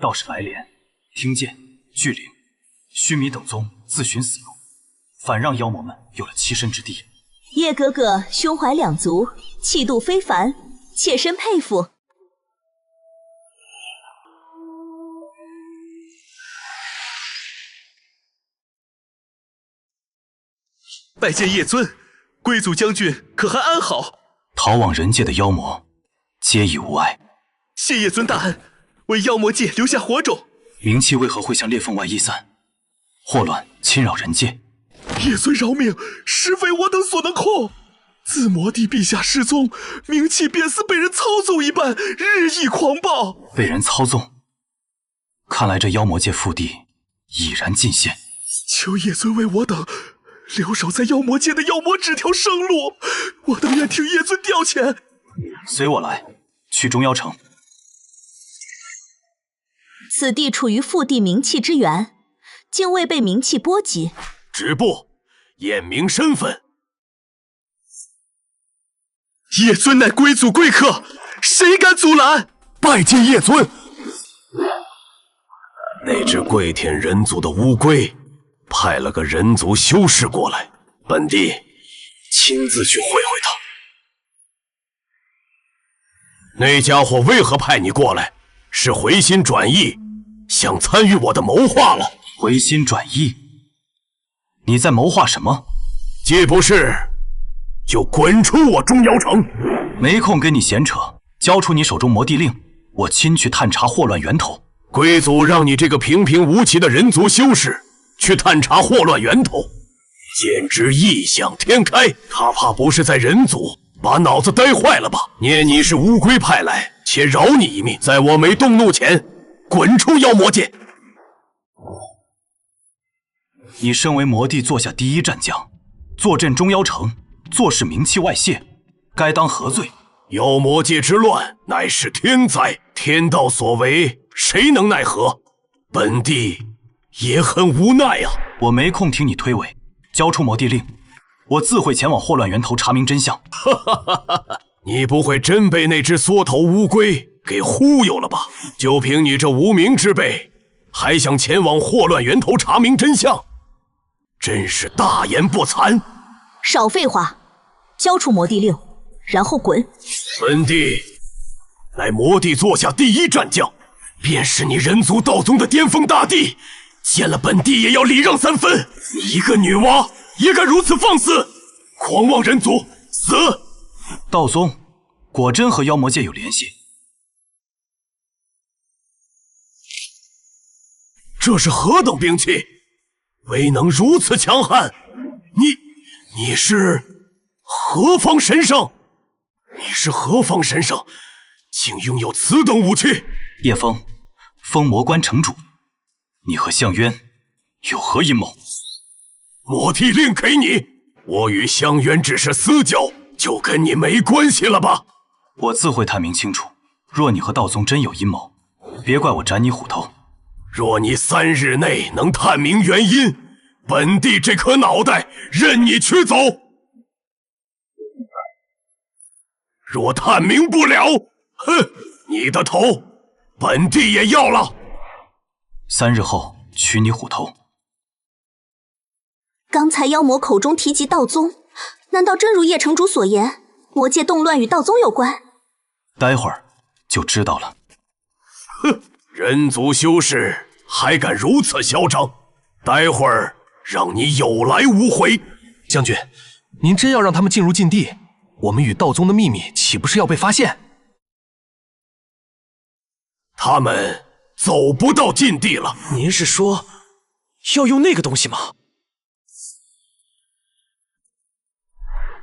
倒是白莲、听剑、巨灵、须弥等宗自寻死路，反让妖魔们有了栖身之地。叶哥哥胸怀两足，气度非凡，切身佩服。拜见叶尊，贵族将军可还安好？逃往人界的妖魔皆已无碍，谢叶尊大恩，为妖魔界留下火种。冥气为何会向裂缝外溢散，祸乱侵扰人界？叶尊饶命，实非我等所能控。自魔帝陛下失踪，冥气便似被人操纵一般，日益狂暴。被人操纵？看来这妖魔界腹地已然尽现。求叶尊为我等留守在妖魔界的妖魔指条生路，我等愿听叶尊调遣。随我来，去中妖城。此地处于腹地冥气之源，竟未被冥气波及。止步，验明身份。叶尊乃归祖贵客，谁敢阻拦？拜见叶尊。那只跪舔人族的乌龟派了个人族修士过来，本帝亲自去会会他。那家伙为何派你过来？是回心转意，想参与我的谋划了。回心转意？你在谋划什么？既不是，就滚出我中妖城！没空跟你闲扯，交出你手中魔帝令，我亲去探查祸乱源头。贵族让你这个平平无奇的人族修士去探查祸乱源头，简直异想天开。他怕不是在人族把脑子呆坏了吧？念你是乌龟派来，且饶你一命，在我没动怒前，滚出妖魔界！你身为魔帝座下第一战将，坐镇中妖城，坐视冥气外泄，该当何罪？妖魔界之乱乃是天灾，天道所为，谁能奈何？本帝也很无奈啊！我没空听你推诿，交出魔帝令，我自会前往祸乱源头查明真相。哈哈哈哈！你不会真被那只缩头乌龟给忽悠了吧？就凭你这无名之辈，还想前往祸乱源头查明真相？真是大言不惭！少废话，交出魔帝令，然后滚！本帝乃魔帝座下第一战将，便是你人族道宗的巅峰大帝，见了本帝也要礼让三分。你一个女娲也敢如此放肆，狂妄人族，死！道宗果真和妖魔界有联系？这是何等兵器，未能如此强悍？你是何方神圣？你是何方神圣，竟拥有此等武器？叶枫，封魔关城主，你和项渊有何阴谋？魔帝令给你，我与项渊只是私交，就跟你没关系了吧？我自会探明清楚。若你和道宗真有阴谋，别怪我斩你虎头。若你3日内能探明原因，本帝这颗脑袋任你取走。若探明不了，哼，你的头本帝也要了。3日后取你虎头。刚才妖魔口中提及道宗，难道真如叶城主所言，魔界动乱与道宗有关？待会儿就知道了。哼，人族修士还敢如此嚣张，待会儿让你有来无回。将军，您真要让他们进入禁地，我们与道宗的秘密岂不是要被发现？他们走不到禁地了。您是说要用那个东西吗？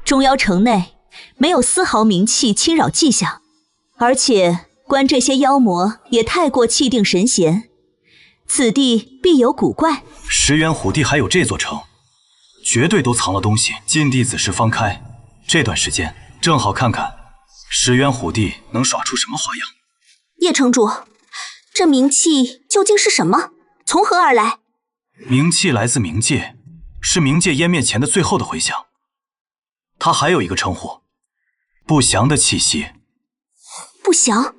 中妖城内没有丝毫冥气侵扰迹象，而且观这些妖魔也太过气定神闲，此地必有古怪。石原虎地还有这座城，绝对都藏了东西。禁地子时方开，这段时间正好看看石原虎地能耍出什么花样。叶城主，这冥气究竟是什么？从何而来？冥气来自冥界，是冥界湮灭前的最后的回响。它还有一个称呼，不祥的气息。不祥？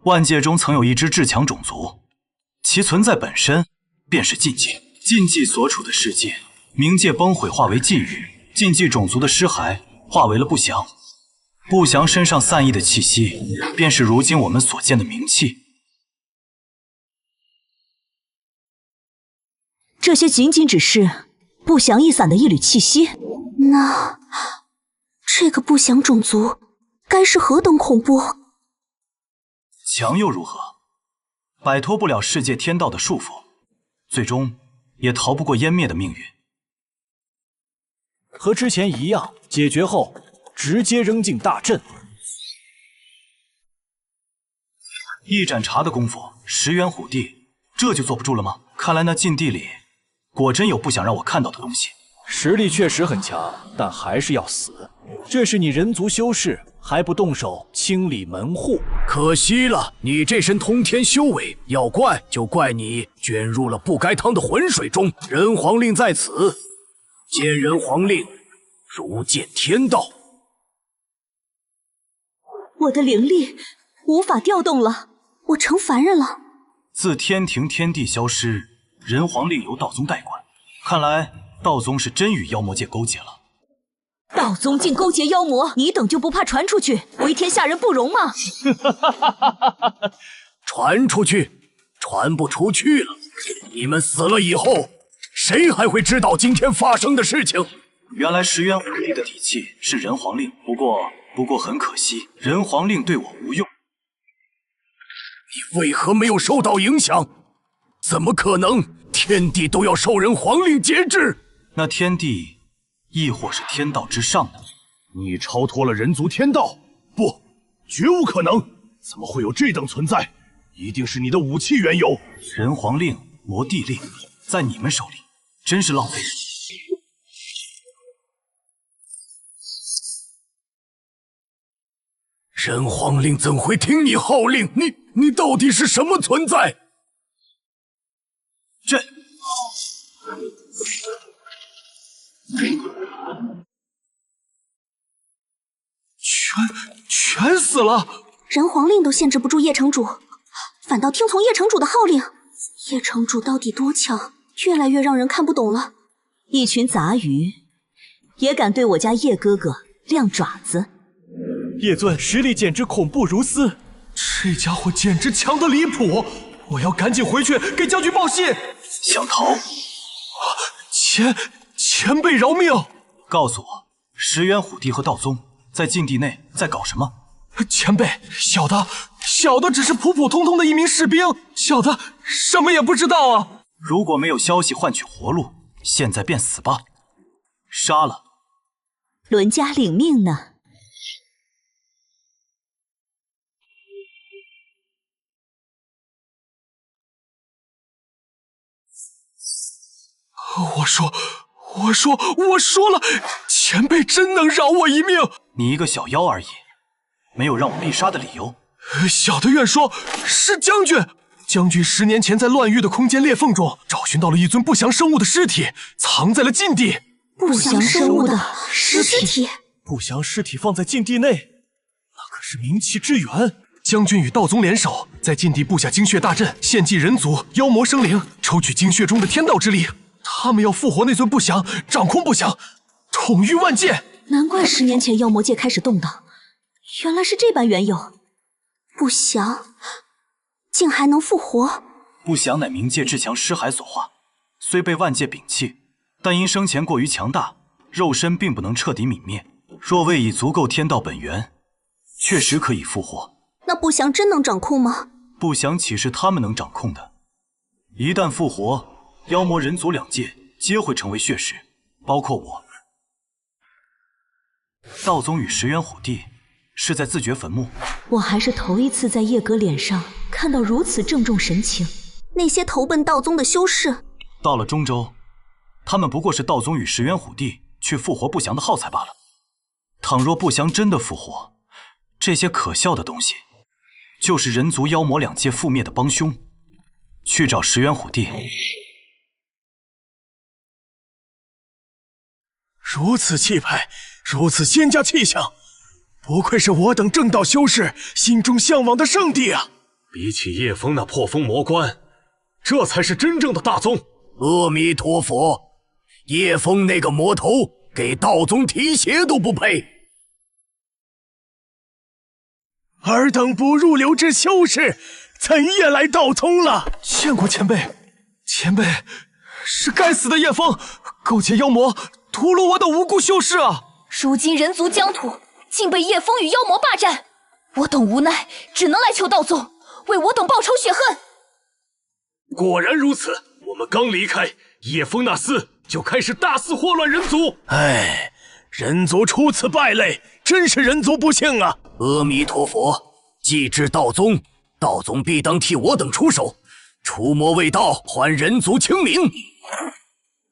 万界中曾有一支至强种族，其存在本身便是禁忌。禁忌所处的世界，冥界崩毁化为禁域，禁忌种族的尸骸化为了不祥。不祥身上散逸的气息，便是如今我们所见的冥气。这些仅仅只是不祥一散的一缕气息。那这个不祥种族该是何等恐怖？强又如何？摆脱不了世界天道的束缚，最终也逃不过湮灭的命运。和之前一样，解决后直接扔进大阵。一盏茶的功夫，石原虎地这就坐不住了吗？看来那禁地里果真有不想让我看到的东西。实力确实很强，但还是要死。这是你人族修士，还不动手清理门户？可惜了，你这身通天修为，要怪就怪你卷入了不该趟的浑水中。人皇令在此，见人皇令，如见天道。我的灵力无法调动了，我成凡人了。自天庭天地消失，人皇令由道宗代管，看来道宗是真与妖魔界勾结了。道宗竟勾结妖魔，你等就不怕传出去，为天下人不容吗？传出去，传不出去了。你们死了以后，谁还会知道今天发生的事情？原来石原虎地的底气是人皇令，不过很可惜，人皇令对我无用。你为何没有受到影响？怎么可能？天地都要受人皇令节制。那天地亦或是天道之上呢？你超脱了人族天道？不，绝无可能！怎么会有这等存在？一定是你的武器缘由。人皇令、魔帝令，在你们手里真是浪费。人皇令怎会听你号令？你到底是什么存在？朕。全死了！人皇令都限制不住叶城主，反倒听从叶城主的号令。叶城主到底多强？越来越让人看不懂了。一群杂鱼，也敢对我家叶哥哥亮爪子？叶尊实力简直恐怖如斯，这家伙简直强得离谱！我要赶紧回去给将军报信。想逃？前辈饶命！告诉我，石原虎地和道宗在禁地内在搞什么？前辈，小的只是普普通通的一名士兵，小的什么也不知道啊！如果没有消息换取活路，现在便死吧！杀了！伦家领命呢。我说了，前辈真能饶我一命。你一个小妖而已，没有让我必杀的理由。小的愿说，是将军。将军10年前在乱域的空间裂缝中找寻到了一尊不祥生物的尸体，藏在了禁地。不祥生物的尸体？不祥尸体放在禁地内，那可是冥气之源。将军与道宗联手，在禁地布下精血大阵，献祭人族、妖魔生灵，抽取精血中的天道之力。他们要复活那尊不祥，掌控不祥，统御万界。难怪10年前妖魔界开始动荡，原来是这般缘由。不祥竟还能复活？不祥乃冥界至强尸骸所化，虽被万界摒弃，但因生前过于强大，肉身并不能彻底泯灭。若未以足够天道本源，确实可以复活。那不祥真能掌控吗？不祥岂是他们能掌控的？一旦复活，妖魔人族两界皆会成为血食，包括我。道宗与石原虎帝是在自掘坟墓。我还是头一次在叶阁脸上看到如此郑重神情。那些投奔道宗的修士，到了中州，他们不过是道宗与石原虎帝去复活不祥的耗材罢了。倘若不祥真的复活，这些可笑的东西，就是人族妖魔两界覆灭的帮凶。去找石原虎帝。如此气派，如此仙家气象，不愧是我等正道修士心中向往的圣地啊！比起叶枫那破风魔关，这才是真正的大宗。阿弥陀佛，叶枫那个魔头给道宗提鞋都不配。尔等不入流之修士，怎夜来道宗了？见过前辈，前辈是该死的叶枫，勾结妖魔，屠戮我等无辜修士啊！如今人族疆土竟被叶枫与妖魔霸占，我等无奈，只能来求道宗为我等报仇雪恨。果然如此，我们刚离开叶枫那厮，就开始大肆祸乱人族。唉，人族出此败类，真是人族不幸啊！阿弥陀佛，既知道宗，道宗必当替我等出手，除魔卫道，还人族清明。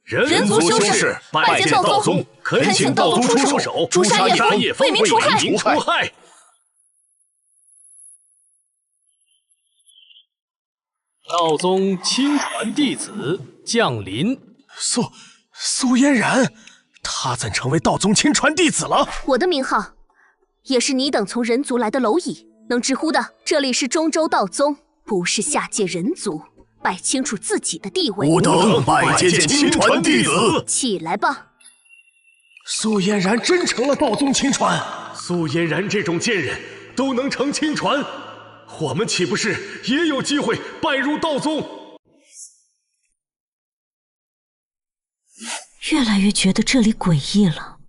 人族修士拜见道宗，恳请道宗出手，诛杀叶枫，为民除害。道宗亲传弟子降临。苏嫣然，他怎成为道宗亲传弟子了？我的名号也是你等从人族来的蝼蚁能直呼的。这里是中州道宗，不是下界人族，摆清楚自己的地位。吾等拜见亲传弟子。起来吧。苏嫣然真成了道宗亲传。苏嫣然这种贱人都能成亲传，我们岂不是也有机会拜入道宗？越来越觉得这里诡异了。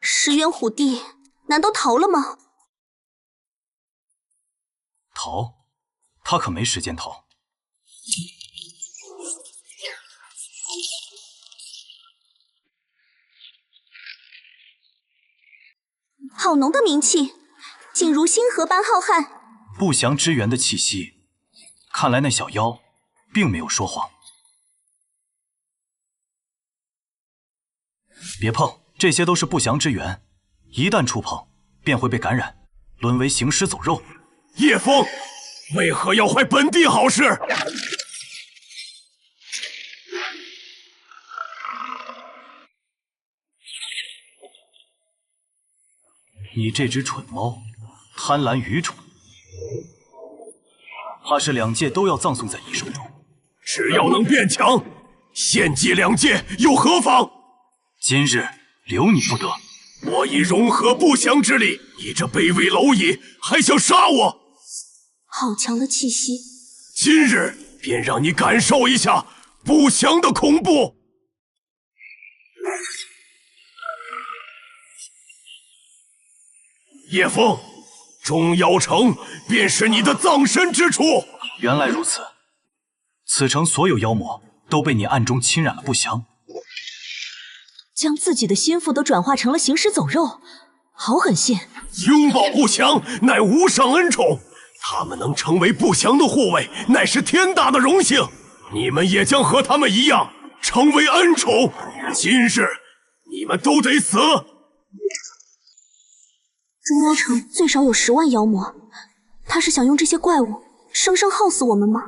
石原虎帝难道逃了吗？逃？他可没时间逃。好浓的名气，竟如星河般浩瀚。不祥之源的气息，看来那小妖并没有说谎。别碰，这些都是不祥之源，一旦触碰，便会被感染，沦为行尸走肉。叶枫，为何要坏本地好事？你这只蠢猫，贪婪愚蠢，怕是两界都要葬送在你手中。只要能变强，献祭两界又何妨？今日留你不得。我已融合不祥之力，你这卑微蝼蚁还想杀我？好强的气息！今日便让你感受一下不祥的恐怖。叶枫，中妖城便是你的葬身之处。原来如此，此城所有妖魔都被你暗中侵染了不祥。将自己的心腹都转化成了行尸走肉，好狠心！拥抱不祥，乃无上恩宠，他们能成为不祥的护卫，乃是天大的荣幸。你们也将和他们一样，成为恩宠。今日你们都得死！中妖城最少有10万妖魔，他是想用这些怪物生生耗死我们吗？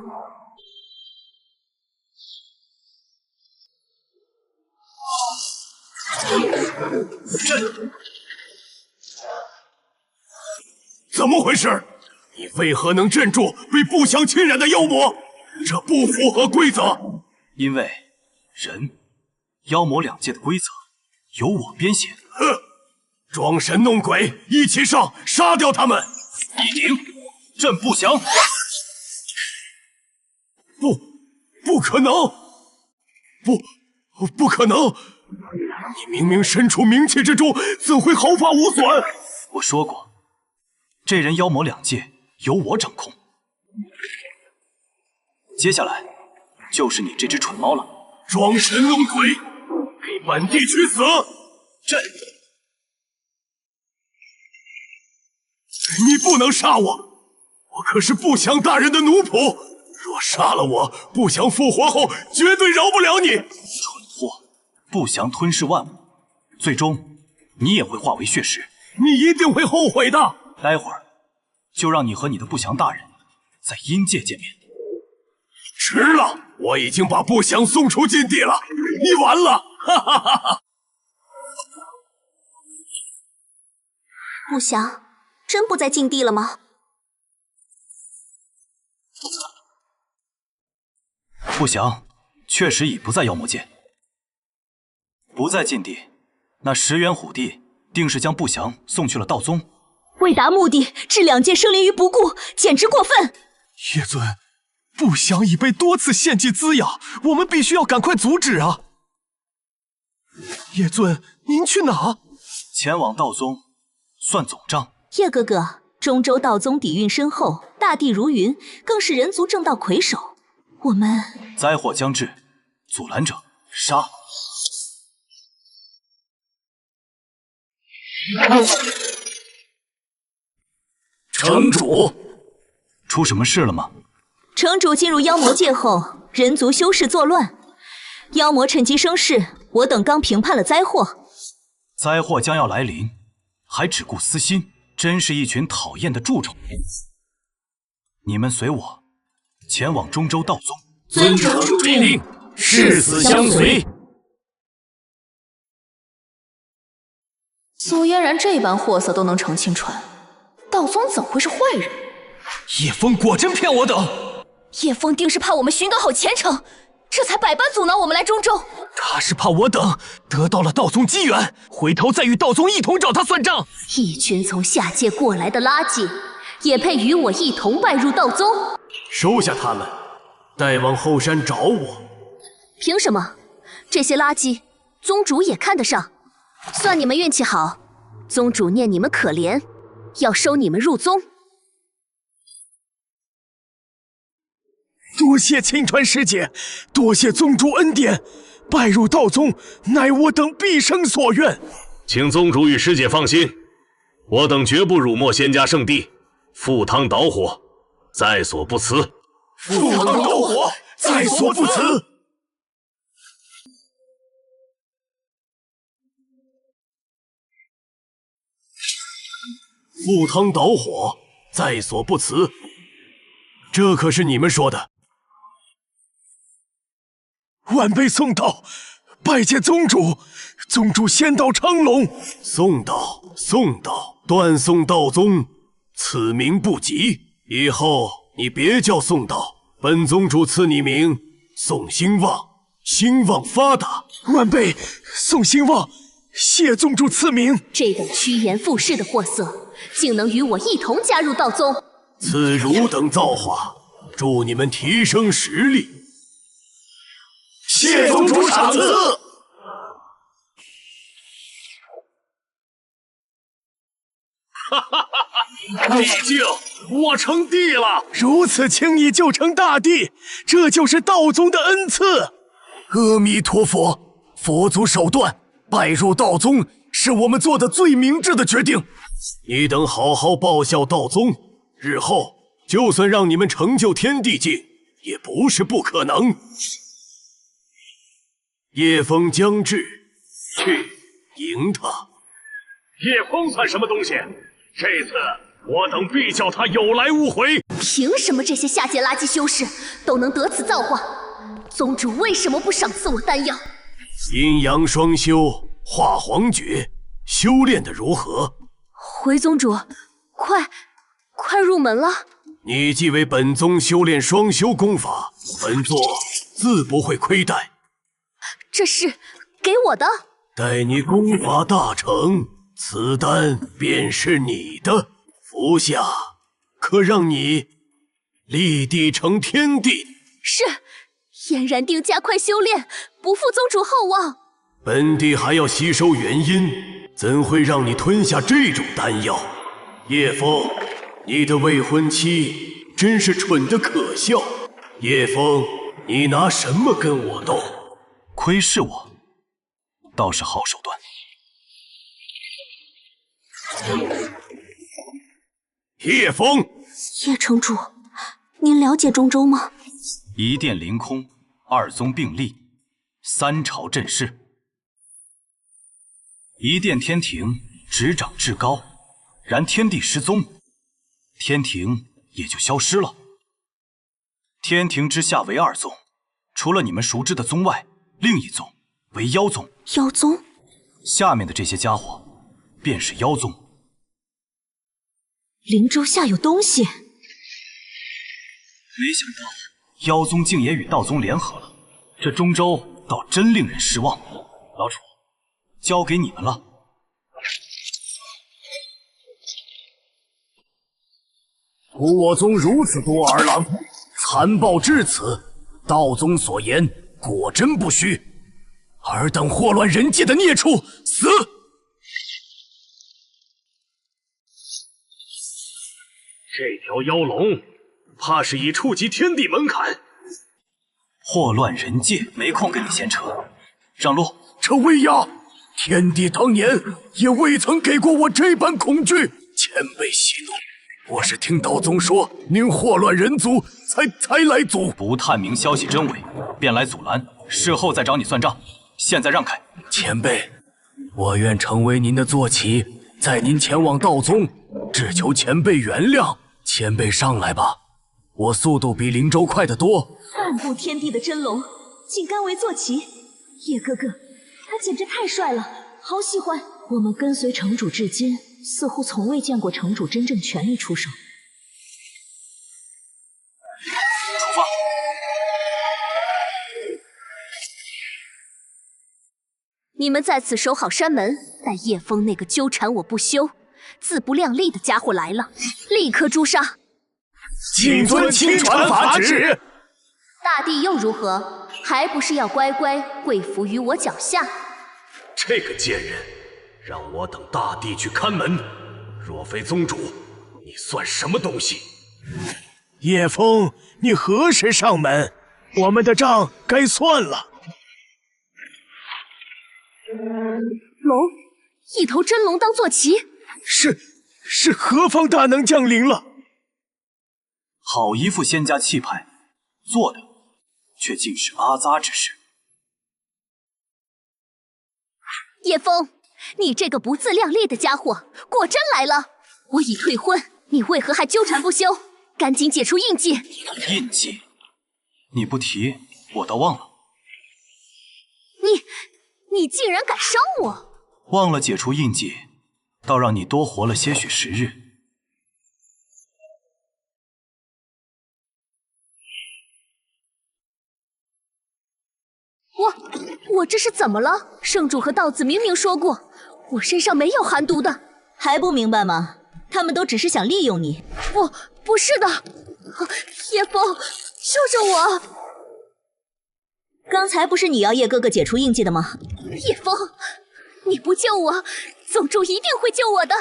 怎么回事？你为何能镇住被不祥侵染的妖魔？这不符合规则。因为人、妖魔两界的规则由我编写的。哼！装神弄鬼，一起上，杀掉他们！一顶，镇不祥！不可能！不可能！你明明身处冥气之中，怎会毫发无损？我说过，这人妖魔两界由我掌控。接下来就是你这只蠢猫了。装神弄鬼，给本地去死！你不能杀我，我可是不祥大人的奴仆。若杀了我，不祥复活后绝对饶不了你。蠢货，不祥吞噬万物，最终你也会化为血食。你一定会后悔的。待会儿就让你和你的不祥大人在阴界见面。迟了，我已经把不祥送出禁地了，你完了！哈哈哈哈！不祥，真不在禁地了吗？不祥确实已不在妖魔界，不在禁地，那石原虎帝定是将不祥送去了道宗。为达目的，置2界生灵于不顾，简直过分！叶尊，不祥已被多次献祭滋养，我们必须要赶快阻止啊！叶尊，您去哪？前往道宗，算总账。叶哥哥，中州道宗底蕴深厚，大地如云，更是人族正道魁首。我们灾祸将至，阻拦者杀。城主，出什么事了吗？城主进入妖魔界后，人族修士作乱，妖魔趁机生事，我等刚平判了灾祸。灾祸将要来临，还只顾私心，真是一群讨厌的蛀虫。你们随我前往中州道宗。遵城主命令，誓死相随。苏嫣然这般货色都能成亲传，道宗怎会是坏人？叶枫果真骗我等。叶枫定是怕我们寻搞好前程，这才百般阻挠我们来中州。他是怕我等得到了道宗机缘，回头再与道宗一同找他算账。一群从下界过来的垃圾，也配与我一同拜入道宗？收下他们，带往后山找我。凭什么？这些垃圾，宗主也看得上？算你们运气好，宗主念你们可怜，要收你们入宗。多谢青川师姐，多谢宗主恩典，拜入道宗乃我等毕生所愿。请宗主与师姐放心，我等绝不辱没仙家圣地，赴汤蹈火，在所不辞。赴汤蹈火，在所不辞。赴汤蹈火，在所不辞。这可是你们说的。晚辈送道，拜见宗主。宗主仙道昌隆。送道，断送道宗，此名不吉。以后你别叫送道，本宗主赐你名宋兴旺，兴旺发达。晚辈宋兴旺，谢宗主赐名。这等趋炎附势的货色，竟能与我一同加入道宗，此汝等造化，祝你们提升实力。谢宗主赏赐。哈哈哈哈！毕竟我成帝了，如此轻易就成大帝，这就是道宗的恩赐。阿弥陀佛，佛祖手段，拜入道宗是我们做的最明智的决定。你等好好报效道宗，日后就算让你们成就天地境，也不是不可能。夜风将至，去迎他。叶枫算什么东西？这次我等必叫他有来无回。凭什么这些下界垃圾修士都能得此造化？宗主为什么不赏赐我丹药？阴阳双修，化黄诀，修炼的如何？回宗主，快入门了。你既为本宗修炼双修功法，本座自不会亏待。这是给我的。待你功法大成，此丹便是你的。服下，可让你立地成天地。是，嫣然定加快修炼，不负宗主厚望。本帝还要吸收元阴，怎会让你吞下这种丹药？叶枫，你的未婚妻真是蠢得可笑。叶枫，你拿什么跟我斗？窥视我，倒是好手段。叶枫，叶城主，您了解中州吗？一殿凌空，二宗并立，三朝震世。一殿天庭执掌至高，然天地失踪，天庭也就消失了。天庭之下为二宗，除了你们熟知的宗外，另一宗为妖宗。妖宗？下面的这些家伙，便是妖宗。灵州下有东西。没想到妖宗竟也与道宗联合了，这中州倒真令人失望。老楚，交给你们了。图我宗如此多儿郎，残暴至此，道宗所言果真不虚。尔等祸乱人界的孽畜，死！这条妖龙，怕是已触及天地门槛。祸乱人界，没空跟你闲扯，让路。这威压，天帝当年也未曾给过我这般恐惧。前辈息怒。我是听道宗说您祸乱人族，才来阻。不探明消息真伪，便来阻拦，事后再找你算账。现在让开。前辈，我愿成为您的坐骑，载您前往道宗，只求前辈原谅。前辈上来吧，我速度比灵州快得多。半步天地的真龙，竟甘为坐骑。叶哥哥，他简直太帅了，好喜欢。我们跟随城主至今，似乎从未见过城主真正全力出手。出发！你们在此守好山门，待叶枫那个纠缠我不休、自不量力的家伙来了，立刻诛杀。谨遵亲传法旨。大帝又如何？还不是要乖乖跪伏于我脚下？这个贱人，让我等大帝去看门。若非宗主，你算什么东西？叶枫，你何时上门？我们的账该算了。龙，一头真龙当坐骑，是何方大能降临了？好一副仙家气派，做的却竟是阿扎之事。叶枫，你这个不自量力的家伙，果真来了！我已退婚，你为何还纠缠不休？赶紧解除印记！印记？你不提，我倒忘了。你竟然敢伤我！忘了解除印记，倒让你多活了些许时日。我这是怎么了？圣主和道子明明说过，我身上没有寒毒的。还不明白吗？他们都只是想利用你。不是的，叶枫，救救我！刚才不是你要叶哥哥解除印记的吗？叶枫，你不救我，宗主一定会救我的。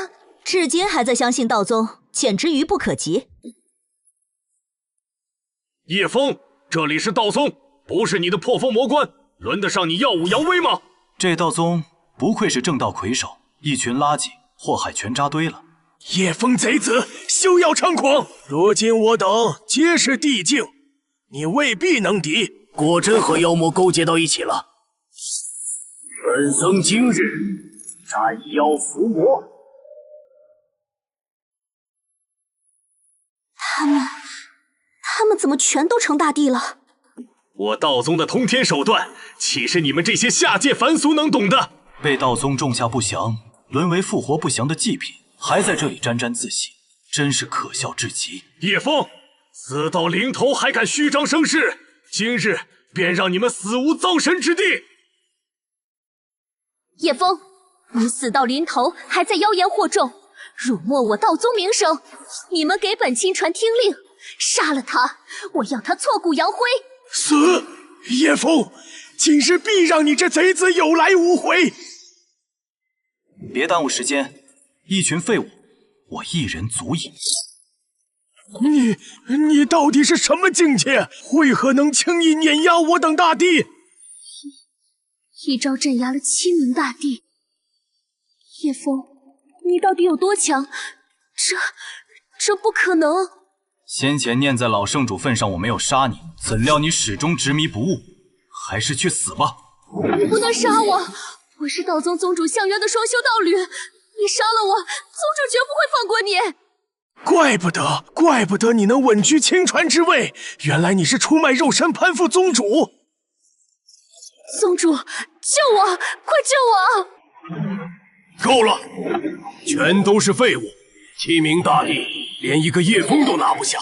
至今还在相信道宗，简直愚不可及。叶枫，这里是道宗，不是你的破风魔关，轮得上你耀武扬威吗？这道宗不愧是正道魁首，一群垃圾祸害全扎堆了。叶枫贼子，休要猖狂！如今我等皆是地境，你未必能敌。果真和妖魔勾结到一起了。本僧今日斩妖伏魔。他们怎么全都成大帝了？我道宗的通天手段，岂是你们这些下界凡俗能懂的？被道宗种下不祥，沦为复活不祥的祭品，还在这里沾沾自喜，真是可笑至极。叶枫，死到临头还敢虚张声势，今日便让你们死无葬身之地！叶枫，你死到临头还在妖言惑众，辱没我道宗名声，你们给本亲传听令，杀了他！我要他挫骨扬灰！死！叶枫，今日必让你这贼子有来无回！别耽误时间，一群废物，我一人足矣。你到底是什么境界？为何能轻易碾压我等大帝？一招镇压了7名大帝。叶枫，你到底有多强？这不可能！先前念在老圣主份上，我没有杀你，怎料你始终执迷不悟，还是去死吧！你不能杀我！我是道宗宗主项渊的双修道侣，你杀了我，宗主绝不会放过你！怪不得你能稳居清传之位，原来你是出卖肉身攀附宗主！宗主，救我！快救我！够了，全都是废物！7名大帝连一个叶枫都拿不下，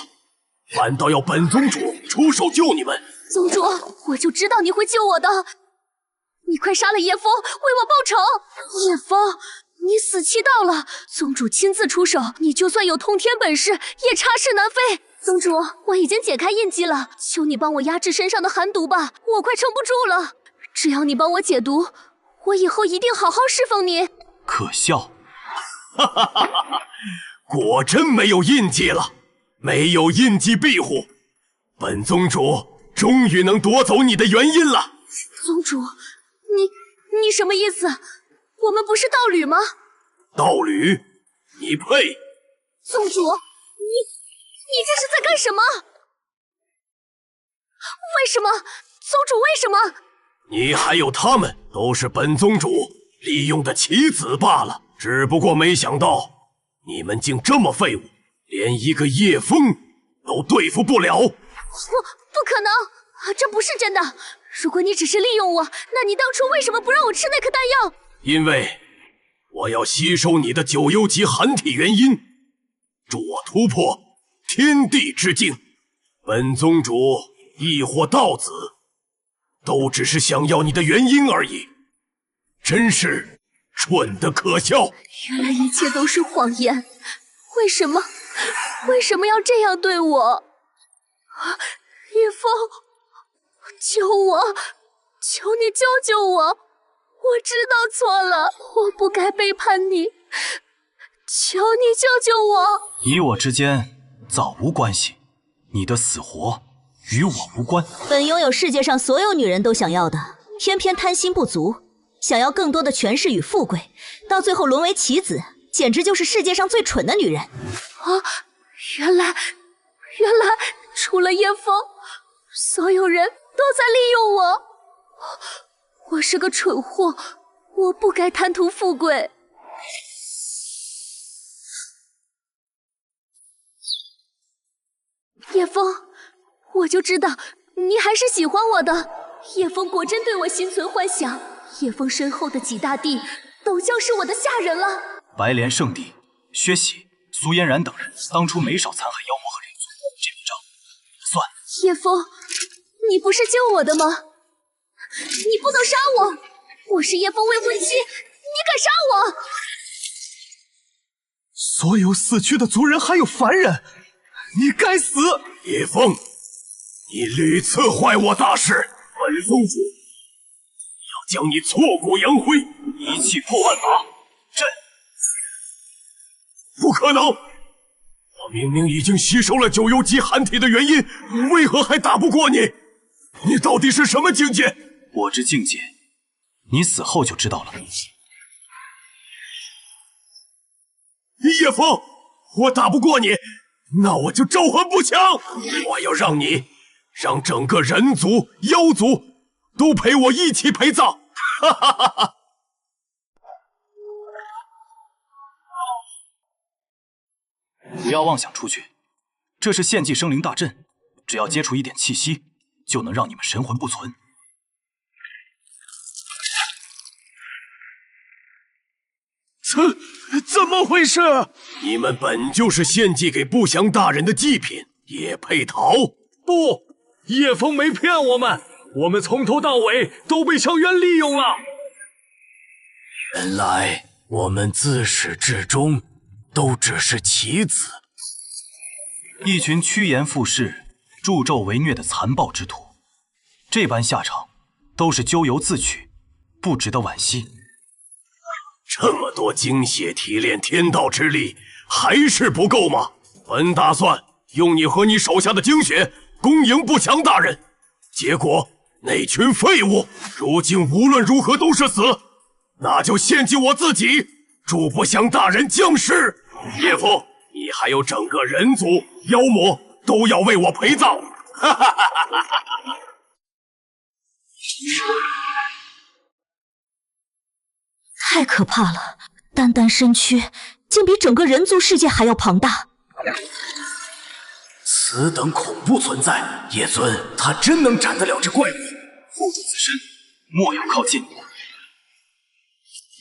反倒要本宗主出手救你们！宗主，我就知道你会救我的！你快杀了叶枫，为我报仇！叶枫，你死期到了，宗主亲自出手，你就算有通天本事，也插翅难飞。宗主，我已经解开印记了，求你帮我压制身上的寒毒吧，我快撑不住了。只要你帮我解毒，我以后一定好好侍奉你。可笑！哈哈哈哈！果真没有印记了，没有印记庇护，本宗主终于能夺走你的元婴了。宗主，你什么意思？我们不是道侣吗？道侣？你配！宗主，你这是在干什么？为什么？宗主为什么？你还有他们都是本宗主利用的棋子罢了，只不过没想到你们竟这么废物，连一个叶枫都对付不了。不可能，这不是真的。如果你只是利用我，那你当初为什么不让我吃那颗丹药？因为我要吸收你的9幽级寒体元婴，助我突破天地之境。本宗主亦或道子，都只是想要你的元婴而已，真是蠢得可笑。原来一切都是谎言，为什么要这样对我？叶枫，救我！求你救救我！我知道错了，我不该背叛你，求你救救我！你我之间早无关系，你的死活与我无关。本拥有世界上所有女人都想要的，偏偏贪心不足，想要更多的权势与富贵，到最后沦为棋子，简直就是世界上最蠢的女人。原来除了叶枫，所有人都在利用我。我是个蠢货，我不该贪图富贵。叶枫，我就知道你还是喜欢我的。叶枫果真对我心存幻想，叶枫身后的几大帝都将是我的下人了。白莲圣地、薛喜、苏嫣然等人当初没少残害妖魔和人族，这笔账算了。叶枫，你不是救我的吗？你不能杀我！我是叶枫未婚妻，你敢杀我？所有死去的族人还有凡人，你该死！叶枫，你屡次坏我大事，本宗主要将你挫骨扬灰，一气破万法。不可能！我明明已经吸收了9幽级寒体的元婴，为何还打不过你？你到底是什么境界？我之境界，你死后就知道了。叶枫，我打不过你，那我就招魂步枪！我要让整个人族、妖族都陪我一起陪葬！哈哈哈哈！不要妄想出去，这是献祭生灵大阵，只要接触一点气息，就能让你们神魂不存。怎么回事？你们本就是献祭给不祥大人的祭品，也配逃？不，叶枫没骗我们，我们从头到尾都被萧渊利用了。原来我们自始至终都只是棋子，一群趋炎附势、助纣为虐的残暴之徒，这般下场都是咎由自取，不值得惋惜。这么多精血提炼天道之力，还是不够吗？本打算用你和你手下的精血恭迎不祥大人，结果那群废物如今无论如何都是死，那就献祭我自己，祝不祥大人降世。叶枫，你还有整个人族、妖魔都要为我陪葬。哈哈哈哈哈！太可怕了，单单身躯竟比整个人族世界还要庞大。此等恐怖存在，叶尊他真能斩得了这怪物？护住自身，莫要靠近。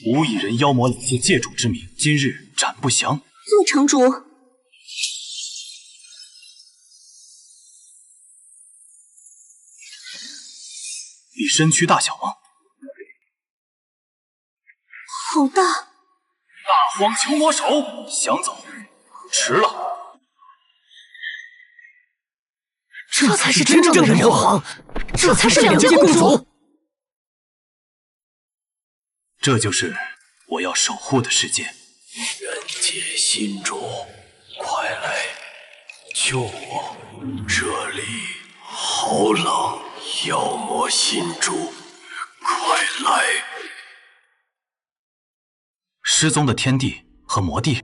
吾以人妖魔两界界主之名，今日斩不祥。叶城主，比身躯大小吗？好大！大荒求魔手，想走，迟了。这才是真正的人皇，这才是两界共主。这就是我要守护的世界。人界新主，快来救我！这里好冷。妖魔新主，快来！失踪的天帝和魔帝